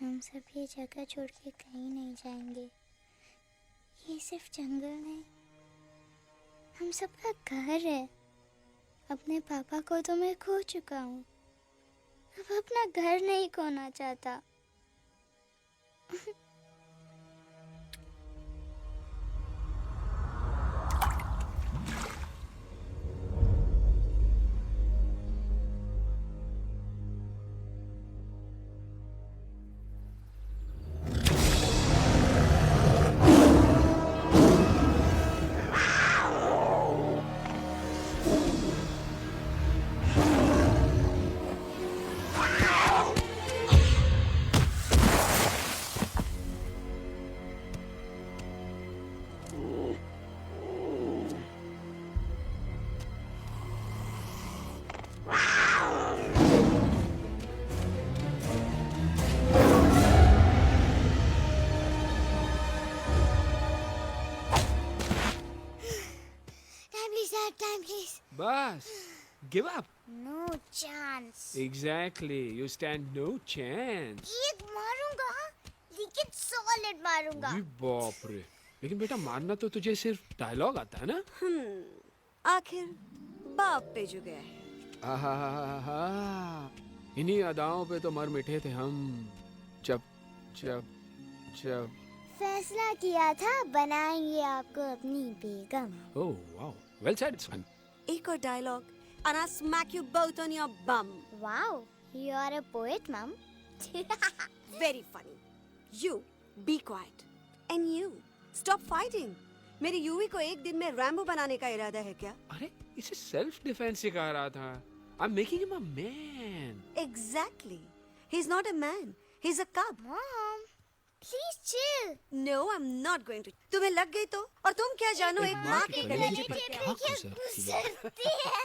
हम सब ये जगह छोड़ के कहीं नहीं जाएंगे। ये सिर्फ जंगल नहीं, हम सबका घर है। अपने पापा को तो मैं खो चुका हूँ, अब अपना घर नहीं खोना चाहता। Time please. बस give up. No chance. Exactly. You stand no chance. एक मारूंगा, लेकिन solid मारूंगा। अरे बाप रे। लेकिन बेटा मारना तो तुझे सिर्फ डायलॉग आता है ना? आखिर बाप पे जो गया है। आहा, इन्हीं अदाओं पे तो मर मिटे थे हम जब जब जब फैसला किया था बनाएंगे आपको अपनी बेगम। ओह वाओ, वेल सेड सन। एक और dialogue and I'll smack you both on your bum. Wow, you are a poet, mom. Very funny. You be quiet and you stop fighting. मेरी यूवी को एक दिन में रैम्बो बनाने का इरादा है क्या? अरे इसे सेल्फ डिफेंस सिखा रहा था। I'm making him a man. Exactly. He's not a man. He's a cub. Mom, please chill. No, I'm not going to. तुम्हें लग गई तो? और तुम क्या जानो एक माँ के कलेजे कलेजे पर पर क्या गुजरती है?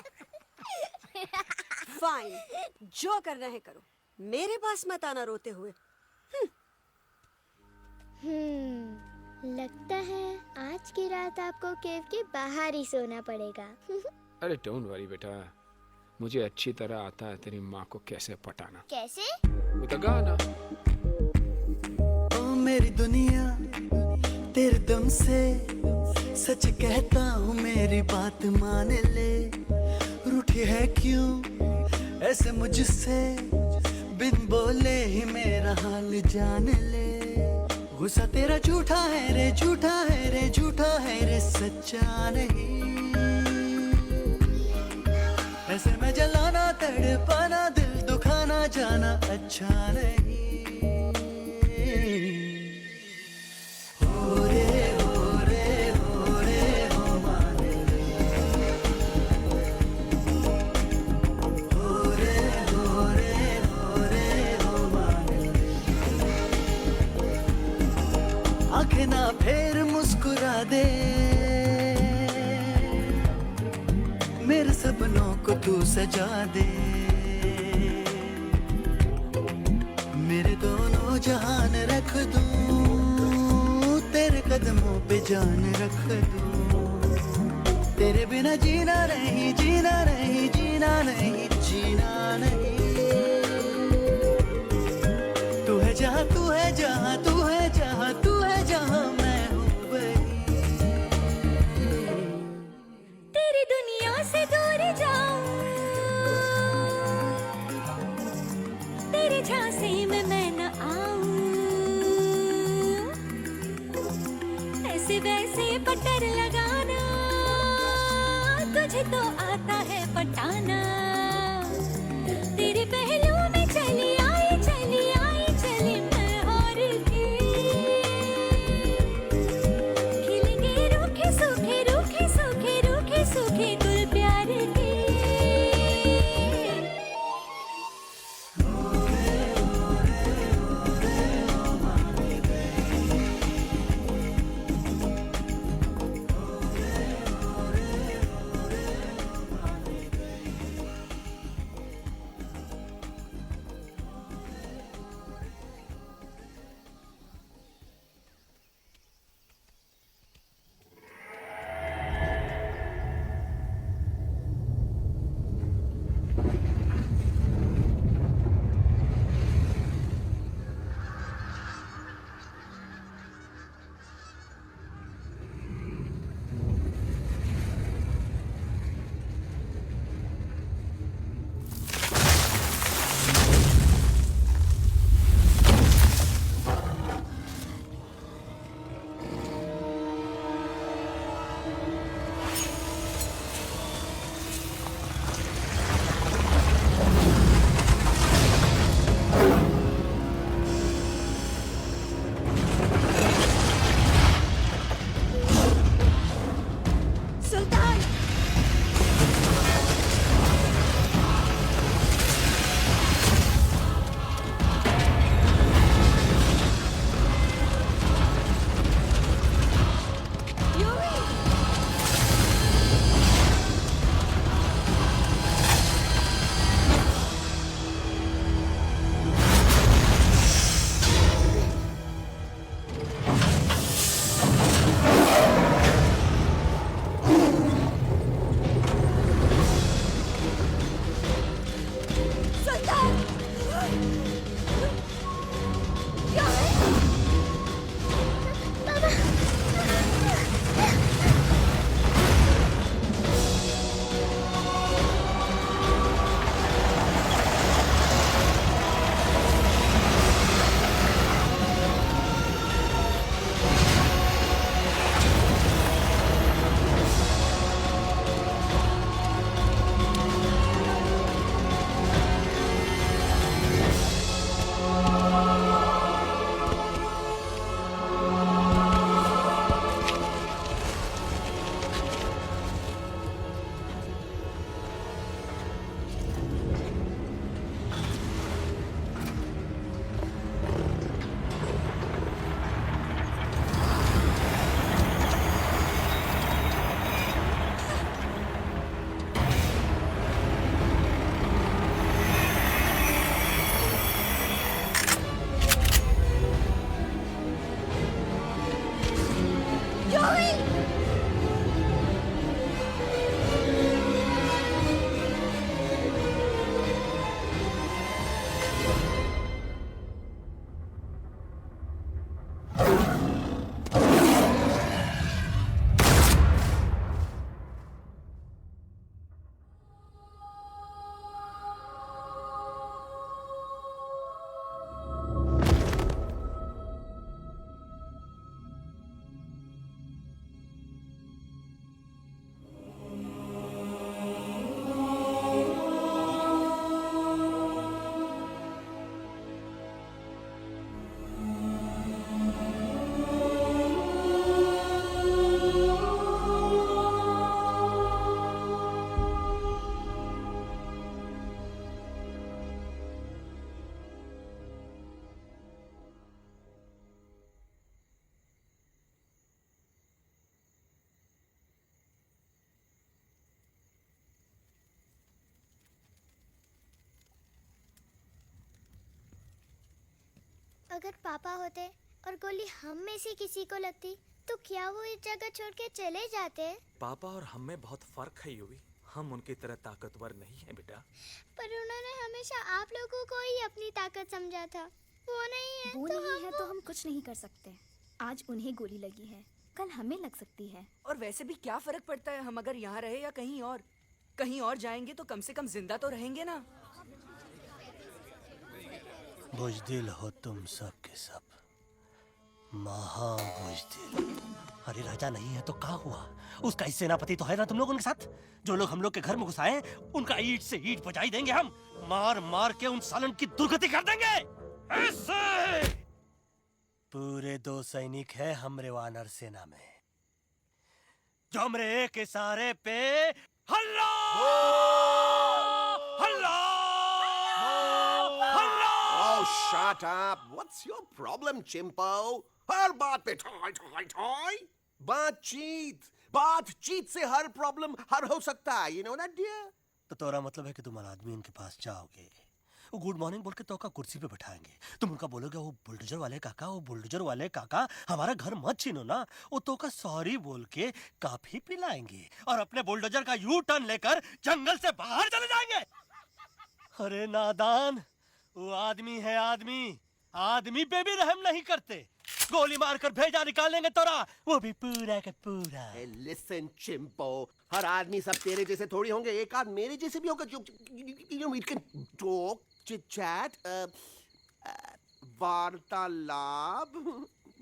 फाइन, जो करना है करो। मेरे पास मत आना रोते हुए। लगता है आज की रात आपको केव के बाहर ही सोना पड़ेगा। अरे डोंट वरी बेटा, मुझे अच्छी तरह आता है तेरी माँ को कैसे पटाना। कैसे? With a गाना। ओ मेरी दुनिया तेरे दम से सच कहता हूँ, मेरी बात मान ले। रूठी है क्यों ऐसे मुझसे, बिन बोले ही मेरा हाल जान ले। गुस्सा तेरा झूठा है रे, झूठा है रे, झूठा है रे, सच्चा नहीं। ऐसे में जलाना तड़पाना, दिल दुखाना जाना अच्छा नहीं। हो रे हो रे हो रे हो माने हो रे हो रे हो रे हो माने। आंखें ना फेर मुस्कुरा दे, मेरे सपनों को तू सजा दे। मेरे दोनों जहान रख दूं, तेरे कदमों पे जान रख दूं। तेरे बिना जीना नहीं, जीना नहीं, जीना नहीं, जीना नहीं। तू है जहाँ, तू है जहाँ, तू है जहाँ, तू है जहाँ, मैं हूँ वही। तेरी दुनिया से दूर जाऊं, तेरे झांसे में मैं न आऊं। ऐसे वैसे पटर लगाना, तुझे तो आता है पटाना। तेरे पहलू में चली आई, चली आई, चली मैं हार के। खिलेंगे रूखे सूखे, रूखे सूखे, रूखे सूखे गुल प्यार के। अगर पापा होते और गोली हम में से किसी को लगती तो क्या वो इस जगह छोड़ के चले जाते? पापा और हम में बहुत फर्क है यूवी। हम उनकी तरह ताकतवर नहीं है बेटा। पर उन्होंने हमेशा आप लोगों को ही अपनी ताकत समझा था। वो नहीं है वो तो नहीं है तो हम कुछ नहीं कर सकते। आज उन्हें गोली लगी है, कल हमें लग सकती है। और वैसे भी क्या फर्क पड़ता है हम अगर यहाँ रहे या कहीं और? कहीं और जाएंगे तो कम से कम जिंदा तो रहेंगे ना। बुजदिल हो तुम सब के सब, महाबुजदिल। अरे राजा नहीं है तो क्या हुआ? उसका ही सेनापति तो है ना तुम लोग उनके साथ। जो लोग हम लोग के घर में घुस आए उनका ईंट से ईंट बजाई देंगे हम। मार मार के उन सालन की दुर्गति कर देंगे ऐसे। पूरे 2 सैनिक है हमरे वानर सेना में जो हमरे एक इशारे पे हल्ला हल्ला हल्ला। Oh, shut up! What's your problem, Chimpo? हर बात पे ठोय ठोय ठोय। बातचीत से हर प्रॉब्लम हल हो सकता है। You know that, dear? तो तोरा मतलब है कि तुम आदमी उनके पास जाओगे, वो गुड मॉर्निंग बोल के तो का कुर्सी पे बैठाएंगे, तुम उनका बोलोगे वो बुलडोजर वाले काका हमारा घर मत छीनो ना, वो तो का सॉरी बोल के काफी पिलाएंगे और अपने बुलडोजर का यू टर्न लेकर जंगल से बाहर चले जाएंगे। अरे नादान, वो आदमी है आदमी पे भी रहम नहीं करते। गोली मारकर भेजा निकालेंगे तोरा, वो भी पूरा का पूरा। Hey, listen, Chimpo. हर आदमी सब तेरे जैसे थोड़ी होंगे, एक आध मेरे जैसे भी होगा जो we can talk, chit chat, वार्तालाप।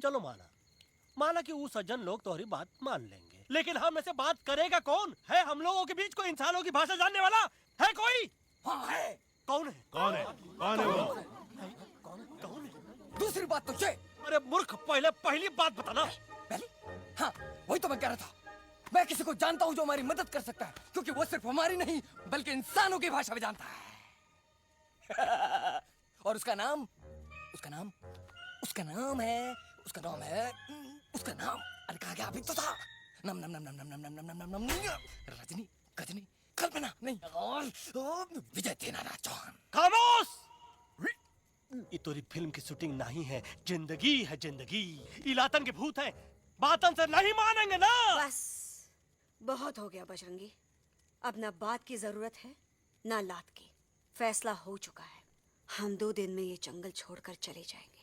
चलो माना कि वो सज्जन लोग तुम्हारी बात मान लेंगे, लेकिन हम ऐसे बात करेगा कौन? है हम लोगों के बीच कोई इंसानों की भाषा जानने वाला है कोई? हाँ है। कौन है वो? दूसरी बात तो ये। अरे मूर्ख, पहली बात बताना। पहले? हाँ, वही तो मैं कह रहा था। मैं किसी को जानता हूँ जो हमारी मदद कर सकता है, क्योंकि वो सिर्फ हमारी नहीं बल्कि इंसानों की भाषा भी जानता है। और उसका नाम है अरे कहा गया अभी तो था। नम नम नम नम नम नम नम नम नम रजनी, गजनी, कल्पना नहीं और विजय देनाराज चौहान। खामोश! ये तोरी फिल्म की शूटिंग नहीं है, जिंदगी है जिंदगी। इलातन के भूत है, बातन से नहीं मानेंगे ना। बस बहुत हो गया बजरंगी। अब ना बात की जरूरत है ना लात की। फैसला हो चुका है। हम 2 दिन में ये जंगल छोड़कर चले जाएंगे।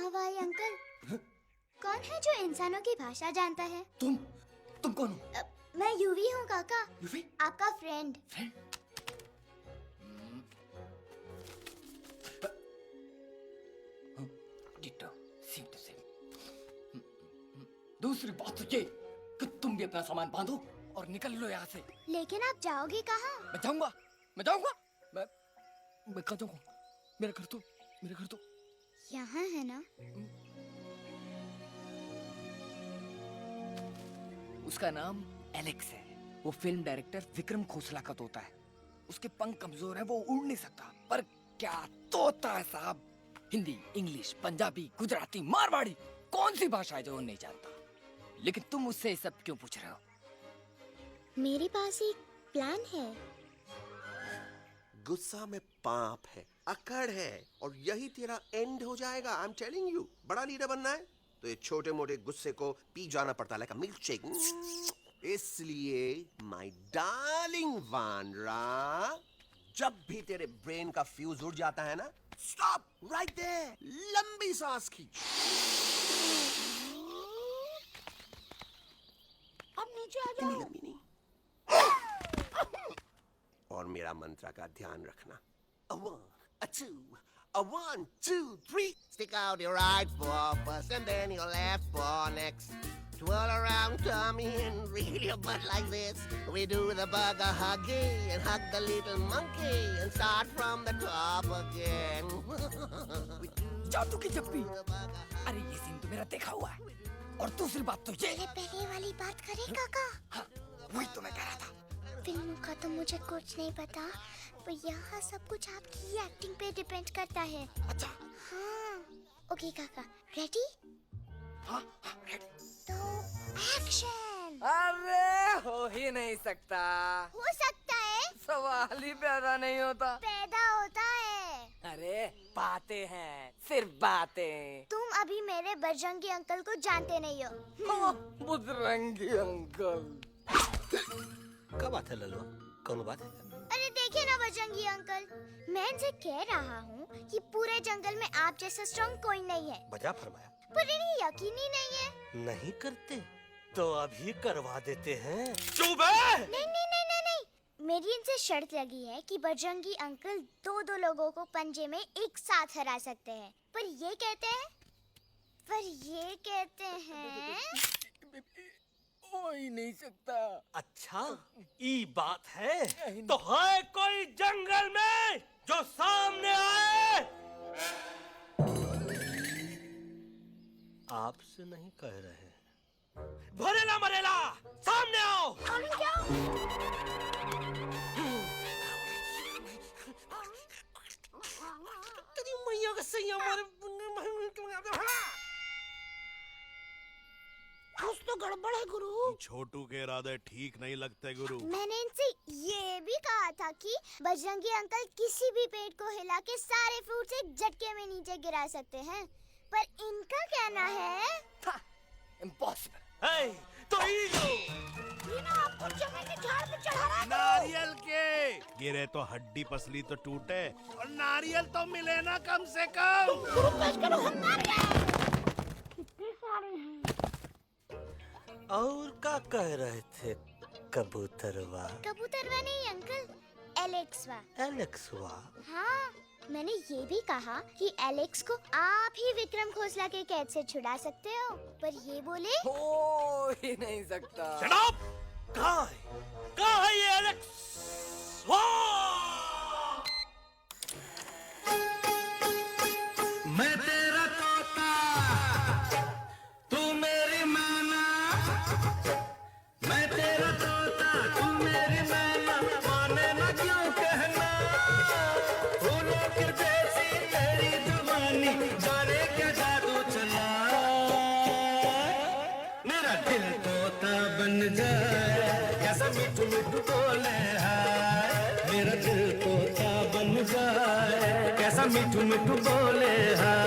हवाई अंकल, कौन है जो इंसानों की भाषा जानता है? तुम कौन हो? मैं यूवी हूँ काका, यूवी? आपका फ्रेंड। दूसरी बात तो ये कि तुम भी अपना सामान बांधो और निकल लो यहाँ से। लेकिन आप जाओगे कहाँ? मैं जाऊंगा मैं कहाँ जाऊंगा? मेरा घर तो यहाँ है ना? उसका नाम एलेक्स है। वो फिल्म डायरेक्टर विक्रम खोसला का तोता है। उसके पंख कमजोर है, वो उड़ नहीं सकता, पर क्या तोता है साहब। हिंदी, इंग्लिश, पंजाबी, गुजराती, मारवाड़ी, कौन सी भाषा है जो वो नहीं जानता? लेकिन तुम उससे सब क्यों पूछ रहे हो? मेरे पास एक प्लान है। गुस्सा में पाप है, अकड़ है, और यही तेरा एंड हो जाएगा। आई एम टेलिंग यू। बड़ा लीडर बनना है तो ये छोटे मोटे गुस्से को पी जाना पड़ता है, लाइक अ मिल्क शेक। इसलिए माय डार्लिंग वानरा, जब भी तेरे ब्रेन का फ्यूज उड़ जाता है ना, स्टॉप राइट देयर, लंबी सांस खींच। अब नीचे आ जाओ। लंबी नहीं। और मेरा मंत्र का ध्यान रखना। A 1, a 2, a 1, 2, 3. Stick out your right paw first and then your left paw next. Twirl around tummy and wriggle your butt like this. We do the bugger huggy and hug the little monkey and start from the top again. We do जादू की जप्पी। अरे ये scene तो मेरा देखा हुआ है। और दूसरी बात तो ये, पहले वाली बात करें काका। हाँ, वही तो मैं कह रहा था। फिल्मों का तो मुझे कुछ नहीं पता, पर यहाँ सब कुछ आपकी एक्टिंग पे डिपेंड करता है। अच्छा। हाँ। ओके काका, रेडी? हाँ हाँ रेडी। तो एक्शन। अरे हो ही नहीं सकता। हो सकता है, सवाल ही पैदा नहीं होता। पैदा होता है। अरे बातें हैं, सिर्फ बातें। तुम अभी मेरे बजरंगी अंकल को जानते नहीं हो। बजरंगी अंकल। क्या बात है लल्लू, कौन बात है? अरे देखिए ना बजरंगी अंकल, मैं इनसे कह रहा हूँ कि पूरे जंगल में आप जैसा स्ट्रॉन्ग कोई नहीं है। बजा फरमाया। पर इन्हें यकीन ही नहीं है। नहीं करते तो अभी करवा देते हैं। नहीं नहीं नहीं नहीं नहीं, मेरी इनसे शर्त लगी है कि बजरंगी अंकल दो लोगों को पंजे में एक साथ हरा सकते हैं। पर ये कहते हैं हो ही नहीं सकता। अच्छा ये बात है, तो है कोई जंगल में जो सामने आए? आपसे नहीं कह रहे, भरेला मरेला सामने आओ। तेरी मैया का सही हमारे कुछ तो गड़बड़ है गुरु। छोटू के इरादे ठीक नहीं लगते गुरु। मैंने इनसे ये भी कहा था कि बजरंगी अंकल किसी भी पेड़ को हिला के सारे फ्रूट्स एक झटके में नीचे गिरा सकते हैं, पर इनका कहना है इम्पॉसिबल। है तो ये ना आपको चने के झाड़ पे चढ़ा रहा है। नारियल के गिरे तो हड्डी पसली तो टूटे, और नारियल तो मिले ना कम से कम। गुरु पेश करो हम नारियल। कितने सारे हैं? और क्या कह रहे थे कबूतरवा? कबूतरवा नहीं अंकल, एलेक्सवा। एलेक्सवा? हाँ, मैंने ये भी कहा कि एलेक्स को आप ही विक्रम खोसला के कैद से छुड़ा सकते हो, पर ये बोले हो ही नहीं सकता। Shut up! कहाँ है ये एलेक्स? मैं तेरा तोता, तू मेरी मैना। मैं तेरा तोता, तू मेरी मैना। माने ना क्यों कहना, फूलों की जैसी तेरी जवानी, जाने क्या जादू चला। मेरा दिल तोता बन जाए, कैसा मिठू मिठू बोले हाय। मेरा दिल तोता बन जाए, कैसा मिठू मिठू बोले हाय।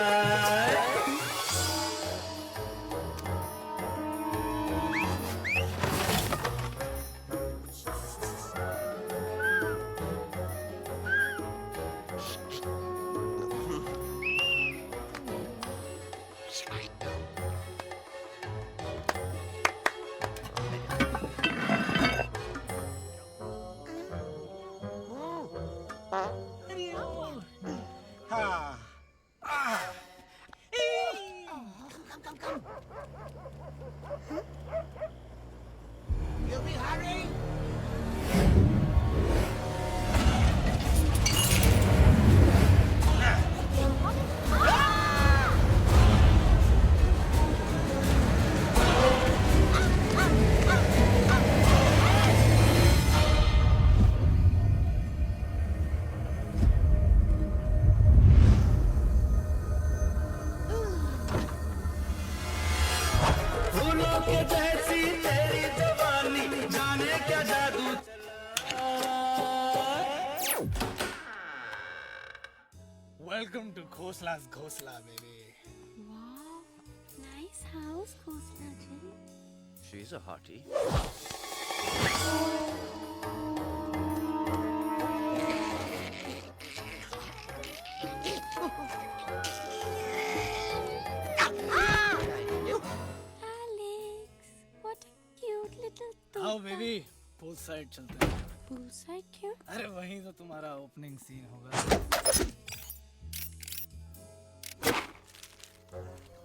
Welcome to Khosla's Khosla, baby. Wow, nice house, Khosla ji. She's a hottie. Alex, what a cute little toy. आओ बेबी, पूल साइड चलते हैं। Pool side क्यों? अरे वहीं तो तुम्हारा ओपनिंग सीन होगा।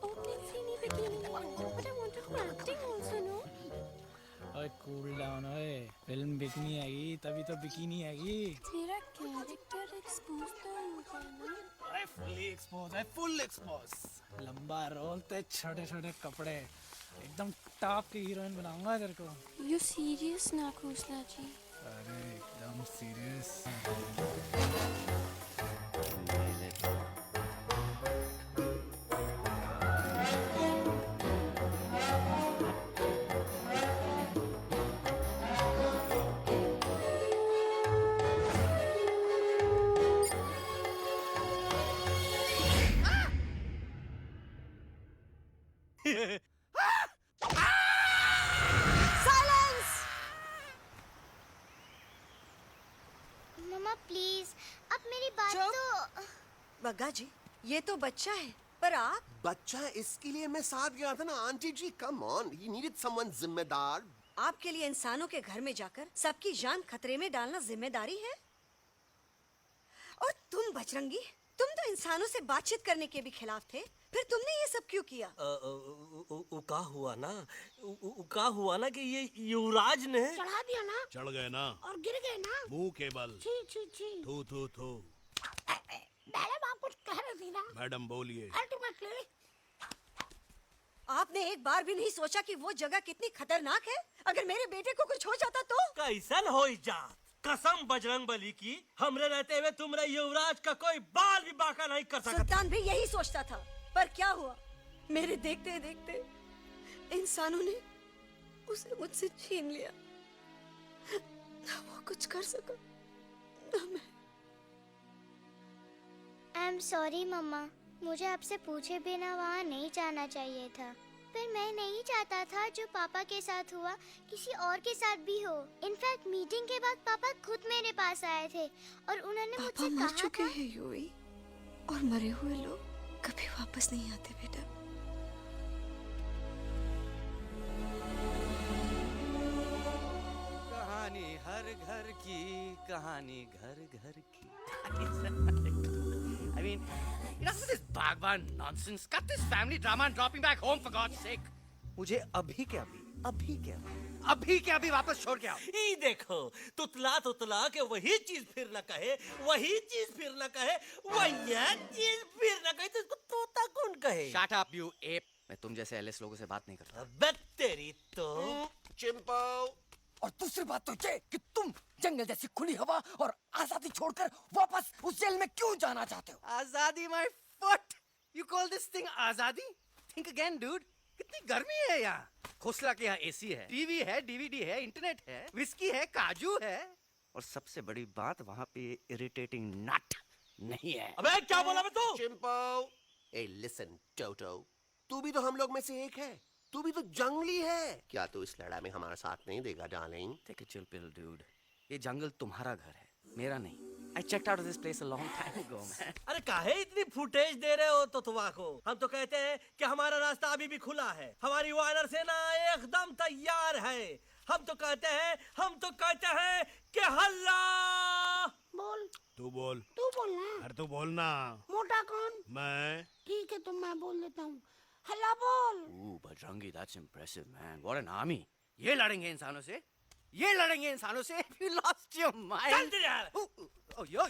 Opening scene ही bikini है. But I want to do acting also, no? ओए कूल डाउन ओए, फिल्म बिकनी आएगी तभी तो बिकिनी आएगी। तेरा कैरेक्टर एक्सपोज तो होगा ना? अरे फुली एक्सपोज है, फुल एक्सपोज। लंबा रोल ते छोटे छोटे कपड़े, एकदम टॉप की हीरोइन बनाऊंगा तेरे को। You serious ना खोसला जी? अरे एकदम सीरियस। मम्मा प्लीज, अब मेरी बात तो। बग्गा जी, ये तो बच्चा है, पर आप? बच्चा इसके लिए मैं साथ गया था ना aunty ji. Come on, he needed someone जिम्मेदार। आपके लिए इंसानों के घर में जाकर सबकी जान खतरे में डालना जिम्मेदारी है? और तुम बजरंगी, तुम तो इंसानों से बातचीत करने के भी खिलाफ थे, फिर तुमने ये सब क्यों किया? का हुआ ना कि ये युवराज ने चढ़ा दिया ना चढ़ गए ना और गिर गए ना। मुंह के बल। छी छी छी। थू थू थू। मैडम आप कुछ कह रही थी ना? मैडम बोलिए। अल्टीमेटली आपने एक बार भी नहीं सोचा कि वो जगह कितनी खतरनाक है? अगर मेरे बेटे को कुछ हो जाता तो? कैसन हो जात? कसम बजरंग बली की, हमरे रहते हुए तुमरे युवराज का कोई बाल भी बाका नहीं कर सकता। सुल्तान भी यही सोचता था, पर क्या हुआ? मेरे देखते देखते इंसानों ने उसे मुझसे छीन लिया। ना वो कुछ कर सका, ना मैं। आई एम सॉरी मम्मा, मुझे आपसे पूछे बिना वहाँ नहीं जाना चाहिए था। पर मैं नहीं चाहता था जो पापा के साथ हुआ किसी और के साथ भी हो। इनफैक्ट मीटिंग के बाद पापा खुद मेरे पास आए थे और उन्होंने मुझसे मर कहा चुके था। हैं यूवी, और मरे हुए लोग कभी वापस नहीं आते बेटा। कहानी हर घर की, कहानी घर घर की। I mean, enough of this Bhagwan nonsense. Cut this family drama and drop him back home for God's sake. मुझे अभी के अभी वापस छोड़ के आओ। ई देखो, तुतला के वही चीज फिर न कहे, वही चीज फिर न कहे, वही चीज फिर न कहे, तो इसको तोता कौन कहे? Shut up, you ape. मैं तुम जैसे एलएस लोगों से बात नहीं करता। अबे तेरी तो। चिंपो। और दूसरी बात तो ये कि तुम जंगल जैसी खुली हवा और आजादी छोड़कर वापस उस जेल में क्यों जाना चाहते हो? आजादी my foot. You call this thing आजादी? Think again, dude. कितनी गर्मी है यहाँ। खोसला के यहाँ एसी है, टीवी है, डीवीडी है, इंटरनेट है, विस्की है, काजू है, और सबसे बड़ी बात वहाँ पे इरिटेटिंग नट नहीं है। अबे क्या बोला मैं तू? चिंपो। ए लिसन टोटो, तू भी तो हम लोग में से एक है। तू भी तो जंगली है। क्या तू इस लड़ाई में हमारा साथ नहीं देगा darling? Take a chill pill, dude. ये जंगल तुम्हारा घर है, मेरा नहीं। I checked out of this place a long time ago, man. अरे काहे इतनी फुटेज दे रहे हो तो को? हम तो कहते हैं कि हमारा रास्ता अभी भी खुला है, हमारी वानर सेना एकदम तैयार है। हम तो कहते हैं कि हल्ला। बोल। तू बोल। तू बोलना। अरे तू बोलना। मोटा कौन? मैं। ठीक है, तो मैं बोल देता हूँ। हल्ला बोल। Ooh, Bajrangi, that's impressive, man. What an army. ये लड़ेंगे इंसानों से? ये लड़ेंगे इंसानों से? You lost your mind. चल दे यार। Oh, yo.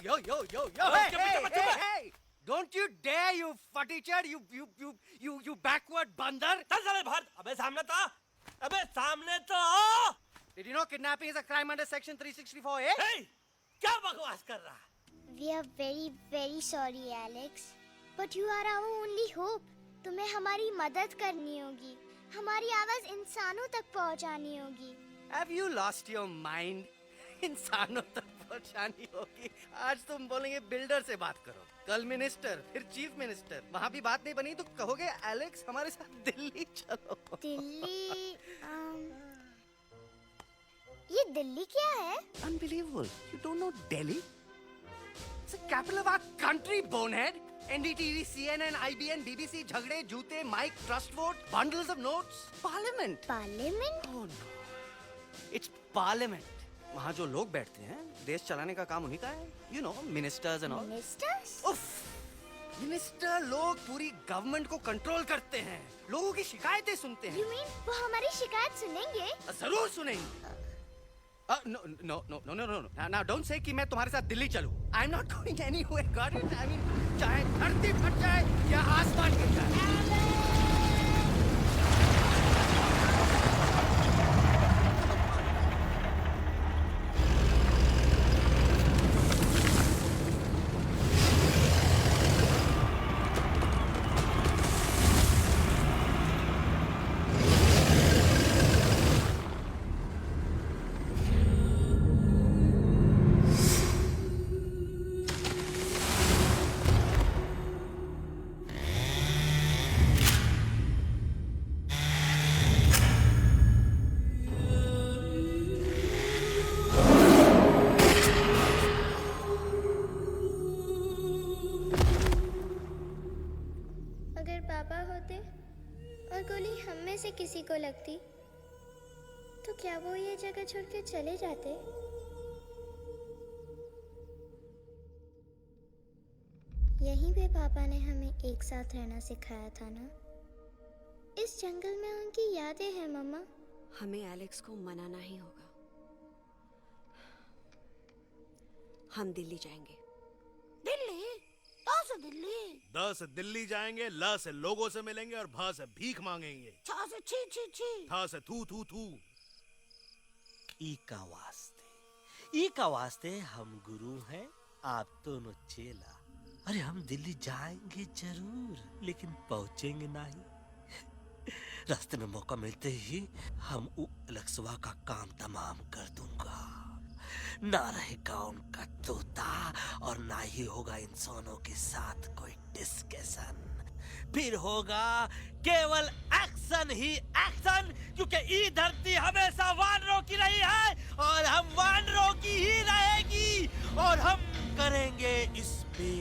Hey. Don't you dare, you futichard, you backward बंदर. चल साले बाहर। अबे सामने तो आओ। Did you know kidnapping is a crime under section 364A? Hey, क्या बकवास कर रहा है? We are very very sorry Alex, but you are our only hope. तुम्हें हमारी मदद करनी होगी, हमारी आवाज इंसानों तक पहुंचानी होगी। Have you lost your mind? इंसानों तक पहुंचानी होगी। आज तुम बोलेंगे बिल्डर से बात करो, कल मिनिस्टर, फिर चीफ मिनिस्टर। वहाँ भी बात नहीं बनी तो कहोगे एलेक्स हमारे साथ दिल्ली चलो। दिल्ली? ये दिल्ली क्या है? Unbelievable. You don't know Delhi? It's the capital of our country, bonehead. NDTV, CNN, IBN, BBC, झगड़े, जूते, mike, trust vote, bundles of notes, parliament. Parliament? Oh no. It's parliament. वहाँ जो लोग बैठते हैं, देश चलाने का काम उन्हीं का है. You know, ministers and all. Ministers? उफ, मिनिस्टर लोग पूरी गवर्नमेंट को कंट्रोल करते हैं, लोगों की शिकायतें सुनते हैं. You mean वो हमारी शिकायत सुनेंगे? जरूर सुनेंगे. No. Now don't say कि मैं तुम्हारे साथ दिल्ली चलूं. I'm not going anywhere. Got it? I mean, चाहे धड़ धरती फट जाए या आसमान गिर जाए। अगर पापा होते और गोली हम में से किसी को लगती तो क्या वो ये जगह छोड़ के चले जाते? यहीं पे पापा ने हमें एक साथ रहना सिखाया था ना। इस जंगल में उनकी यादें हैं मम्मा। हमें एलेक्स को मनाना ही होगा। हम दिल्ली जाएंगे। दिल्ली? कहाँ से दिल्ली? द से दिल्ली जाएंगे, ल से लोगों से मिलेंगे और भ से भीख मांगेंगे, छ से छी छी छी, थ से थू थू थू। ई का वास्ते हम गुरु हैं, आप दोनों चेला। अरे हम दिल्ली जाएंगे जरूर, लेकिन पहुंचेंगे नहीं। रास्ते में मौका मिलते ही हम लक्सवा का काम तमाम कर दूंगा। ना रहेगा उनका तोता और ना ही होगा इंसानों के साथ कोई डिस्कशन। फिर होगा केवल एक्शन ही एक्शन, क्योंकि ये धरती हमेशा वानरों की रही है और हम वानरों की ही रहेगी और हम करेंगे इस पे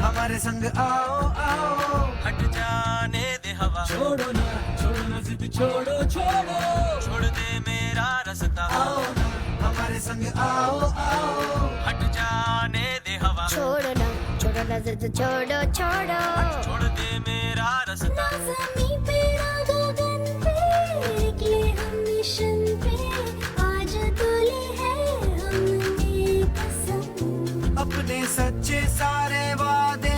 हमारे संग आओ आओ, हट जाने दे हवा, छोड़ो ना जिद छोड़ो, छोड़ दे मेरा रास्ता। आओ ना हमारे संग आओ आओ, हट जाने दे हवा, छोड़ो ना जिद छोड़ो, छोड़ दे मेरा रास्ता। ज़मीं पे ना गगन पे, निकले हम मिशन पे, आज तुले है हमने कसम। अपने सच्चे सारे वादे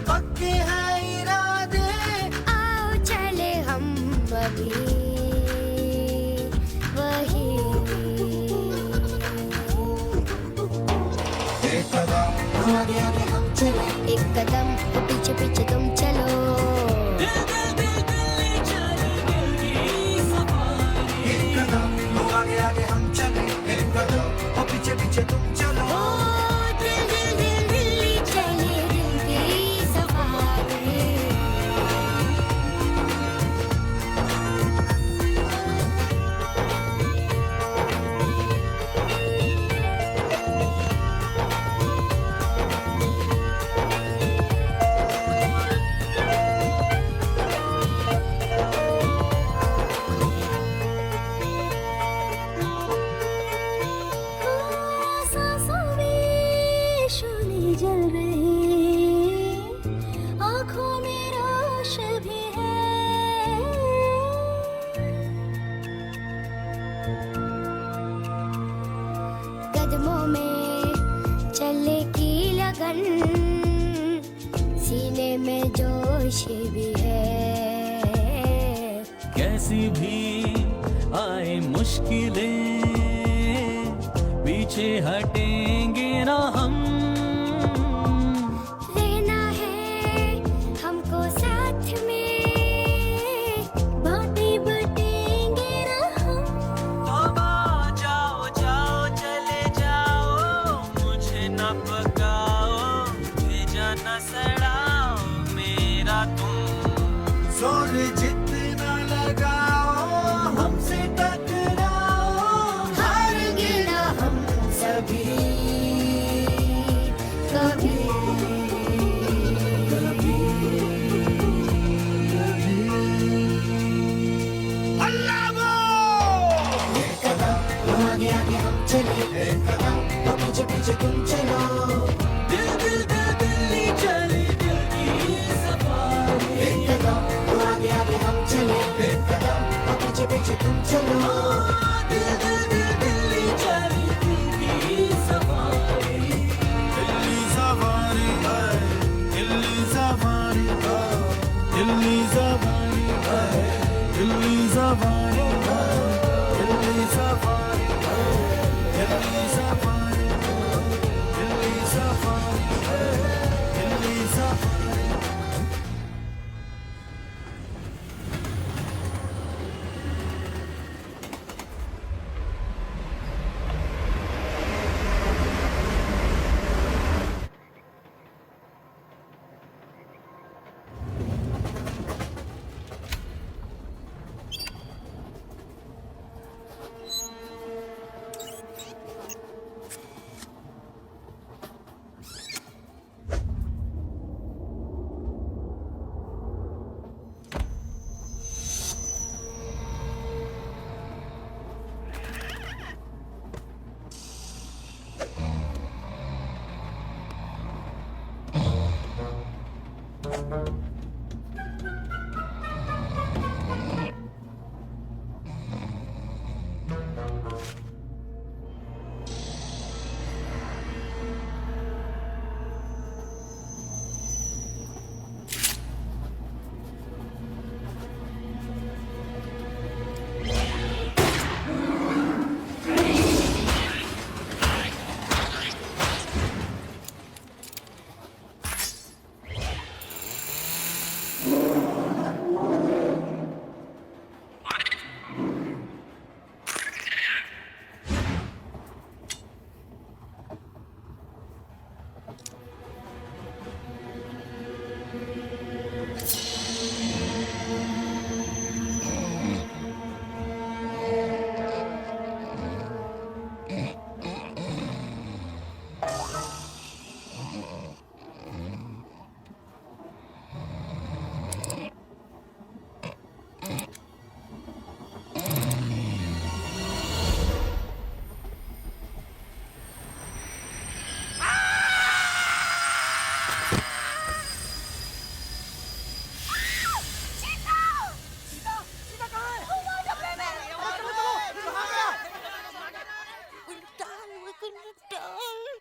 पक्के हैं इरादे, आओ चले हम अभी वही। एक कदम आगे आगे हम चले, एक कदम पीछे पीछे तुम चलो। एक कदम आगे आगे हम चले, एक कदम और पीछे पीछे तुम चलो। दिल्ली चले दिल की सफारी। सांसों में शोले जल रहे, आँखों में रोश भी है। कदमों में चलने की लगन, सीने में जोश भी है। कैसी भी आए मुश्किलें, पीछे हटेंगे ना हम। रहना है हमको साथ में, बातें बटेंगे ना हम। तौबा जाओ जाओ चले जाओ, मुझे न पकाओ, भेजा न सड़ाओ मेरा तुम। जोर जितना लगाओ हमसे टकराओ, हारेंगे ना हम सभी। Safari Delhi safari Delhi safari Delhi safari Delhi safari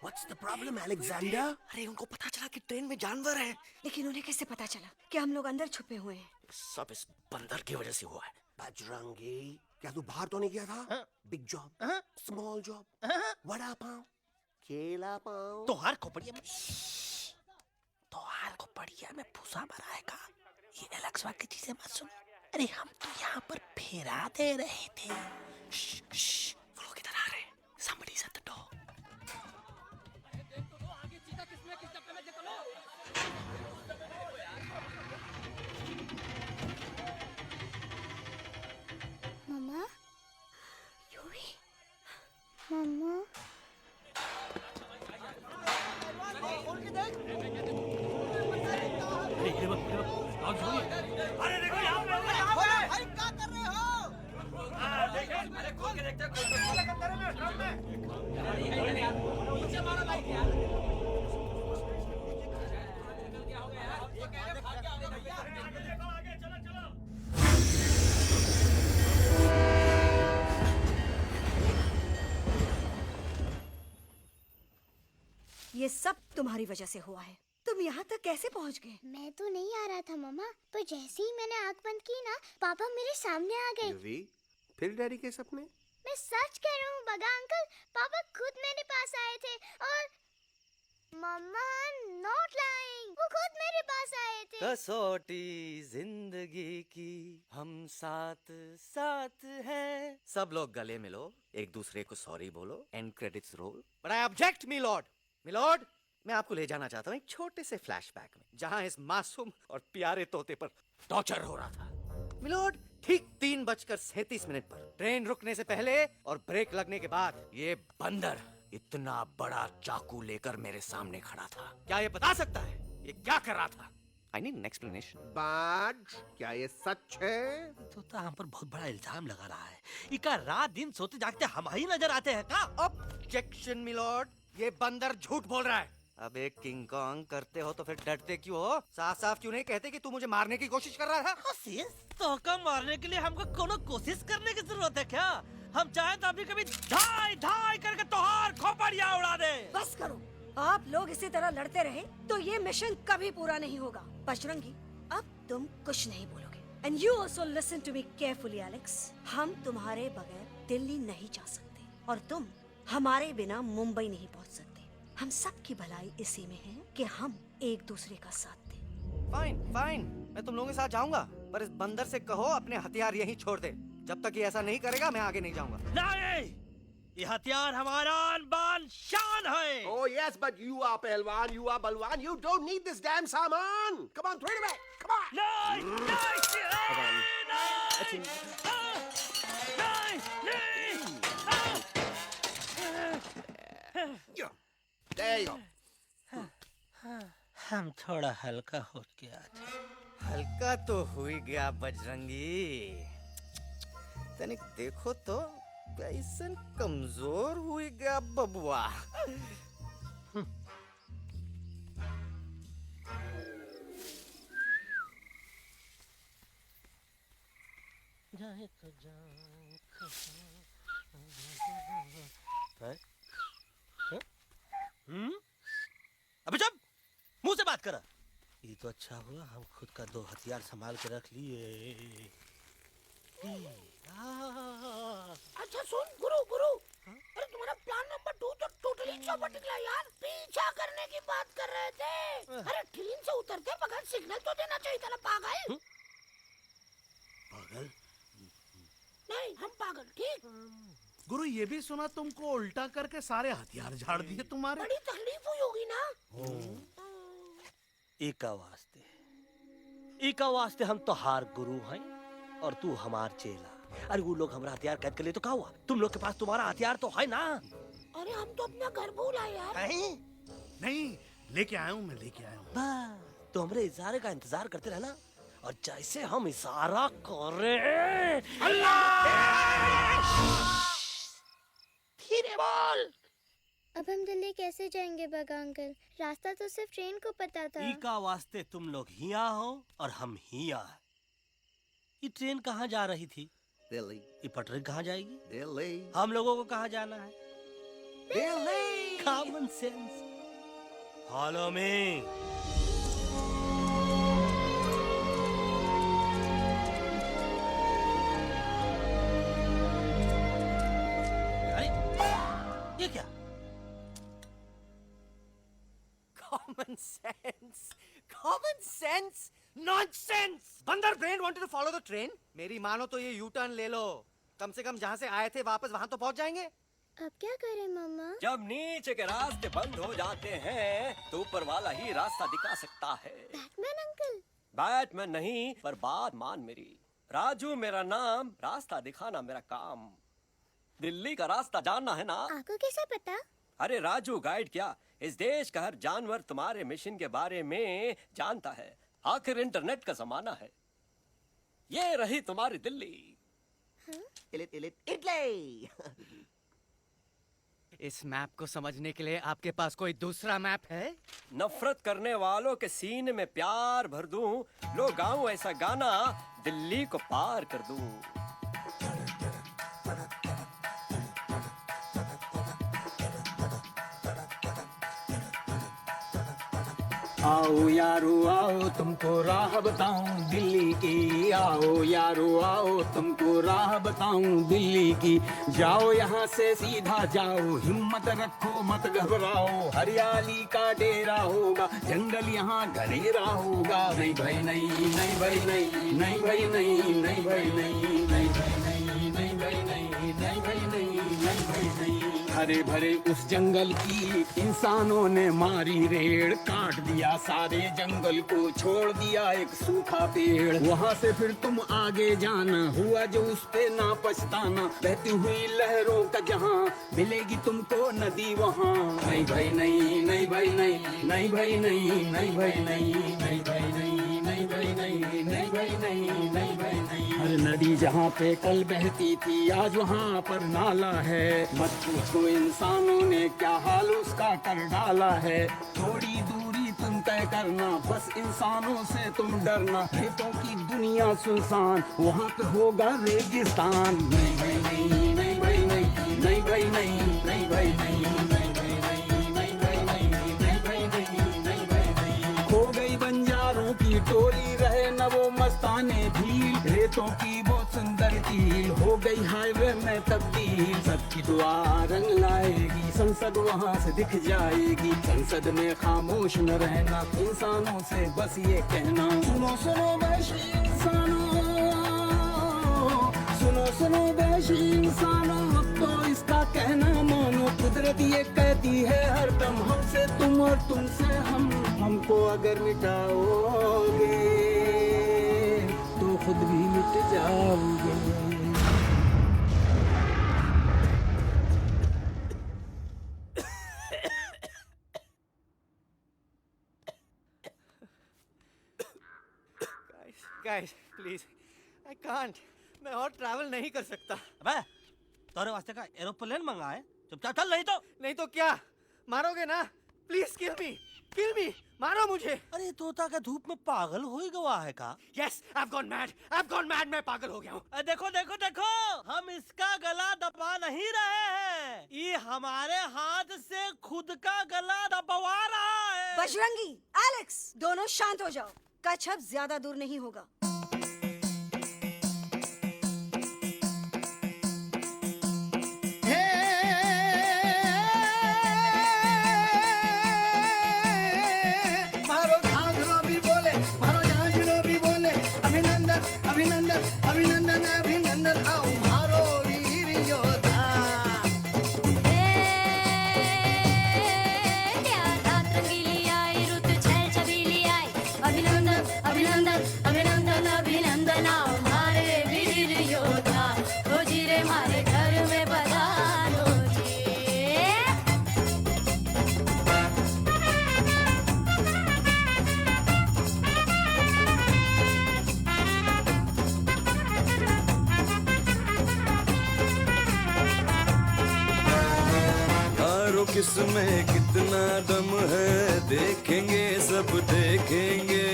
What's the problem, Alexander? अरे उनको पता चला कि ट्रेन में जानवर है। लेकिन उन्हें कैसे पता चला कि हम लोग अंदर छुपे हुए हैं? सब इस बंदर की वजह से हुआ है। बजरंगी, क्या तू बाहर तो नहीं गया था? Big job, small job, vada pav, केला पाव। तोहार खोपड़िया में में भूसा भरा है का? ये एलेक्स की चीजें मत सुन। अरे हम तो यहाँ पर फेरा दे रहे थे। वो लोग इधर आ रहे हैं। Somebody's at the door. मम्मा, मम्मा, अरे देखो यहाँ पे भाई क्या कर रहे हो? देखो अरे खोल के देखते ये सब तुम्हारी वजह से हुआ है। तुम यहाँ तक कैसे पहुँच गए? मैं तो नहीं आ रहा था मम्मा, पर जैसे ही मैंने आँख बंद की ना, पापा मेरे सामने आ गए। युवी, फिर डैडी के सपने? मैं सच कह रहा हूँ बगा अंकल, पापा खुद मेरे पास आए थे और मम्मा नॉट लाइंग, वो खुद मेरे पास आए थे। कसौटी जिंदगी की हम साथ साथ हैं। सब लोग गले मिलो, एक दूसरे को सॉरी बोलो, and credits roll. But I object milord. Milord, मैं आपको ले जाना चाहता हूँ एक छोटे से फ्लैशबैक में, जहाँ इस मासूम और प्यारे तोते पर टॉर्चर हो रहा था। मिलॉर्ड, ठीक 3:37 पर ट्रेन रुकने से पहले और ब्रेक लगने के बाद ये बंदर इतना बड़ा चाकू लेकर मेरे सामने खड़ा था। क्या ये बता सकता है ये क्या कर रहा था? I need an explanation. बाज, क्या ये सच है? तो हम पर बहुत बड़ा इल्जाम लगा रहा है। इका रात दिन सोते जागते हम ही नजर आते हैं का? ऑब्जेक्शन मिलॉर्ड, ये बंदर झूठ बोल रहा है। अब एक किंग कॉन्ग करते हो तो फिर डरते क्यों हो? साफ साफ क्यों नहीं कहते कि तू मुझे मारने की कोशिश कर रहा था? तो का मारने के लिए हमको कोनो कोशिश करने की जरूरत है क्या? हम चाहे तो अभी कभी ढाई ढाई करके तोहार खोपड़िया उड़ा दे। बस करो, आप लोग इसी तरह लड़ते रहे तो ये मिशन कभी पूरा नहीं होगा। बजरंगी, अब तुम कुछ नहीं बोलोगे। And you also listen to me carefully, Alex. हम तुम्हारे बगैर दिल्ली नहीं जा सकते और तुम हमारे बिना मुंबई नहीं पहुंच सकते। हम सब की भलाई इसी में है कि हम एक दूसरे का साथ दें। फाइन फाइन, मैं तुम लोगों के साथ जाऊंगा, पर इस बंदर से कहो अपने हथियार यहीं छोड़ दे। जब तक ये ऐसा नहीं करेगा मैं आगे नहीं जाऊंगा। नहीं, ये हथियार हमारा आन-बान शान है। Oh yes, but you are पहलवान, you are बलवान. You don't need this damn सामान. Come on, throw it away. Come on. नहीं, नहीं, Come on. नहीं, There you go. हम थोड़ा हल्का हो गया था। हल्का तो हुई गया बजरंगी, तनिक देखो तो कैसन कमजोर हुई गया बबुआ। जाए तो जाऊं अबे चुप, मुंह से बात करा। ये तो अच्छा हुआ हम खुद का दो हथियार संभाल के रख लिए। अच्छा सुन गुरु गुरु, अरे तुम्हारा प्लान नंबर 2 तो टोटली चौपट निकला यार। पीछा करने की बात कर रहे थे। अरे ट्रेन से उतरते बगैर सिग्नल तो देना चाहिए था ना पागल। पागल? नहीं हम पागल, ठीक। गुरु ये भी सुना तुमको उल्टा करके सारे हथियार झाड़ दिए तुम्हारे। बड़ी तकलीफ हुई होगी ना। इका वास्ते हम तो हार गुरु हैं और तू हमार चेला। अरे वो लोग हमारा हथियार कैद कर ले तो क्या हुआ? तुम लोग के पास तुम्हारा हथियार तो है ना। अरे हम तो अपना घर भूल आए यार। नहीं लेके आया हूँ, मैं लेके आया हूँ। तो हमारे इशारे का इंतजार करते रहना और जैसे हम इशारा करें धीरे बोल। अब हम दिल्ली कैसे जाएंगे बगा अंकल? रास्ता तो सिर्फ ट्रेन को पता था। इका वास्ते तुम लोग हिया हो और हम हिया। ये ट्रेन कहाँ जा रही थी? दिल्ली। ये पटरी कहाँ जाएगी? दिल्ली। हम लोगों को कहाँ जाना है? Delhi. Common sense. Follow me. ये क्या? Common sense, common sense, nonsense. बंदर brain wanted to follow the train. मेरी मानो तो ये यू टर्न ले लो। कम से कम जहाँ से आए थे वापस वहाँ तो पहुँच जाएंगे। अब क्या करें मामा? जब नीचे के रास्ते बंद हो जाते हैं तो ऊपर वाला ही रास्ता दिखा सकता है। Batman uncle? बैटमैन नहीं, पर बात मान मेरी। राजू मेरा नाम, रास्ता दिखाना मेरा काम। दिल्ली का रास्ता जानना है ना? आपको कैसे पता? अरे राजू गाइड क्या, इस देश का हर जानवर तुम्हारे मिशन के बारे में जानता है। आखिर इंटरनेट का जमाना है। ये रही तुम्हारी दिल्ली। इटली। इस मैप को समझने के लिए आपके पास कोई दूसरा मैप है? नफरत करने वालों के सीने में प्यार भर दूं, लो गाऊं ऐसा गाना, दिल्ली को पार कर दूं। आओ यारो आओ तुमको राह बताऊं दिल्ली की। आओ यारो आओ तुमको राह बताऊं दिल्ली की। जाओ यहाँ से सीधा जाओ, हिम्मत रखो मत घबराओ। हरियाली का डेरा होगा, जंगल यहाँ घनेरा होगा। नहीं भाई नहीं, नहीं भाई नहीं, नहीं भाई नहीं, नहीं भाई नहीं, नहीं भाई नहीं, नहीं भाई नहीं, नहीं भाई नहीं, नहीं भाई नहीं। हरे भरे उस जंगल की इंसानों ने मारी रेड़, काट दिया सारे जंगल को, छोड़ दिया एक सूखा पेड़। वहाँ से फिर तुम आगे जाना, हुआ जो उस पे ना पछताना। बहती हुई लहरों का जहाँ, मिलेगी तुमको नदी वहाँ। नहीं भाई नहीं, नहीं भाई नहीं, नहीं भाई नहीं, नहीं भाई नहीं, नहीं भाई नहीं, नहीं भाई नहीं, नहीं भाई नहीं, नहीं भाई नहीं। हर नदी जहाँ पे कल बहती थी, आज वहाँ पर नाला है। मत पूछो इंसानों ने क्या हाल उसका कर डाला है। थोड़ी दूरी तुम तय करना, बस इंसानों से तुम डरना। खेतों की दुनिया सुनसान, वहाँ पे होगा रेगिस्तान। नहीं भाई नहीं, नहीं भाई नहीं, नहीं भाई नहीं, नहीं भाई नहीं, नहीं भाई नहीं, नहीं भाई नहीं, नहीं भाई नहीं, नहीं भाई नहीं। खो गई बंजारों की की टोली रहे न वो मस्ताने झील, रेतों की वो सुंदर झील हो गई हाईवे में तब्दील। सबकी दुआ रंग लाएगी, संसद वहाँ से दिख जाएगी। संसद में खामोश न रहना, इंसानों से बस ये कहना, सुनो सुनो वैशी इंसानों, सुनो सुनो वैशी इंसानों, अब तो इसका कहना मानो। कुदरत ये कहती है हरदम, हमसे तुम और तुमसे हम। हमको अगर मिटाओगे तो खुद भी मिट जाओगे। गाइस प्लीज, आई कांट, मैं और ट्रैवल नहीं कर सकता। अबे तोरे वास्ते का एरोप्लेन मंगाए, चुपचाप चल, नहीं तो क्या मारोगे ना? प्लीज किल मी, मारो मुझे। अरे तोता का धूप में पागल हो ही गवा है का? यस, I've gone mad, मैं पागल हो गया हूँ। देखो देखो देखो, हम इसका गला दबा नहीं रहे हैं, ये हमारे हाथ से खुद का गला दबवा रहा है। बजरंगी, एलेक्स, दोनों शांत हो जाओ। कच्छप ज्यादा दूर नहीं होगा। मारो झांझरो भी बोले, मारो झांझरो भी बोले, अभिनंदन अभिनंदन अभिनंदन अभिनंदन, आओ मारो वीर योद्धा। रात रंगीली आई, रुत छल छबीली आई, अभिनंदन अभिनंदन अभिनंदन अभिनंदन, आओ मारे वीर योद्धा। खोजी रे मारे घर में पधारो जी। मारो किसमें कितना दम है, देखेंगे सब देखेंगे।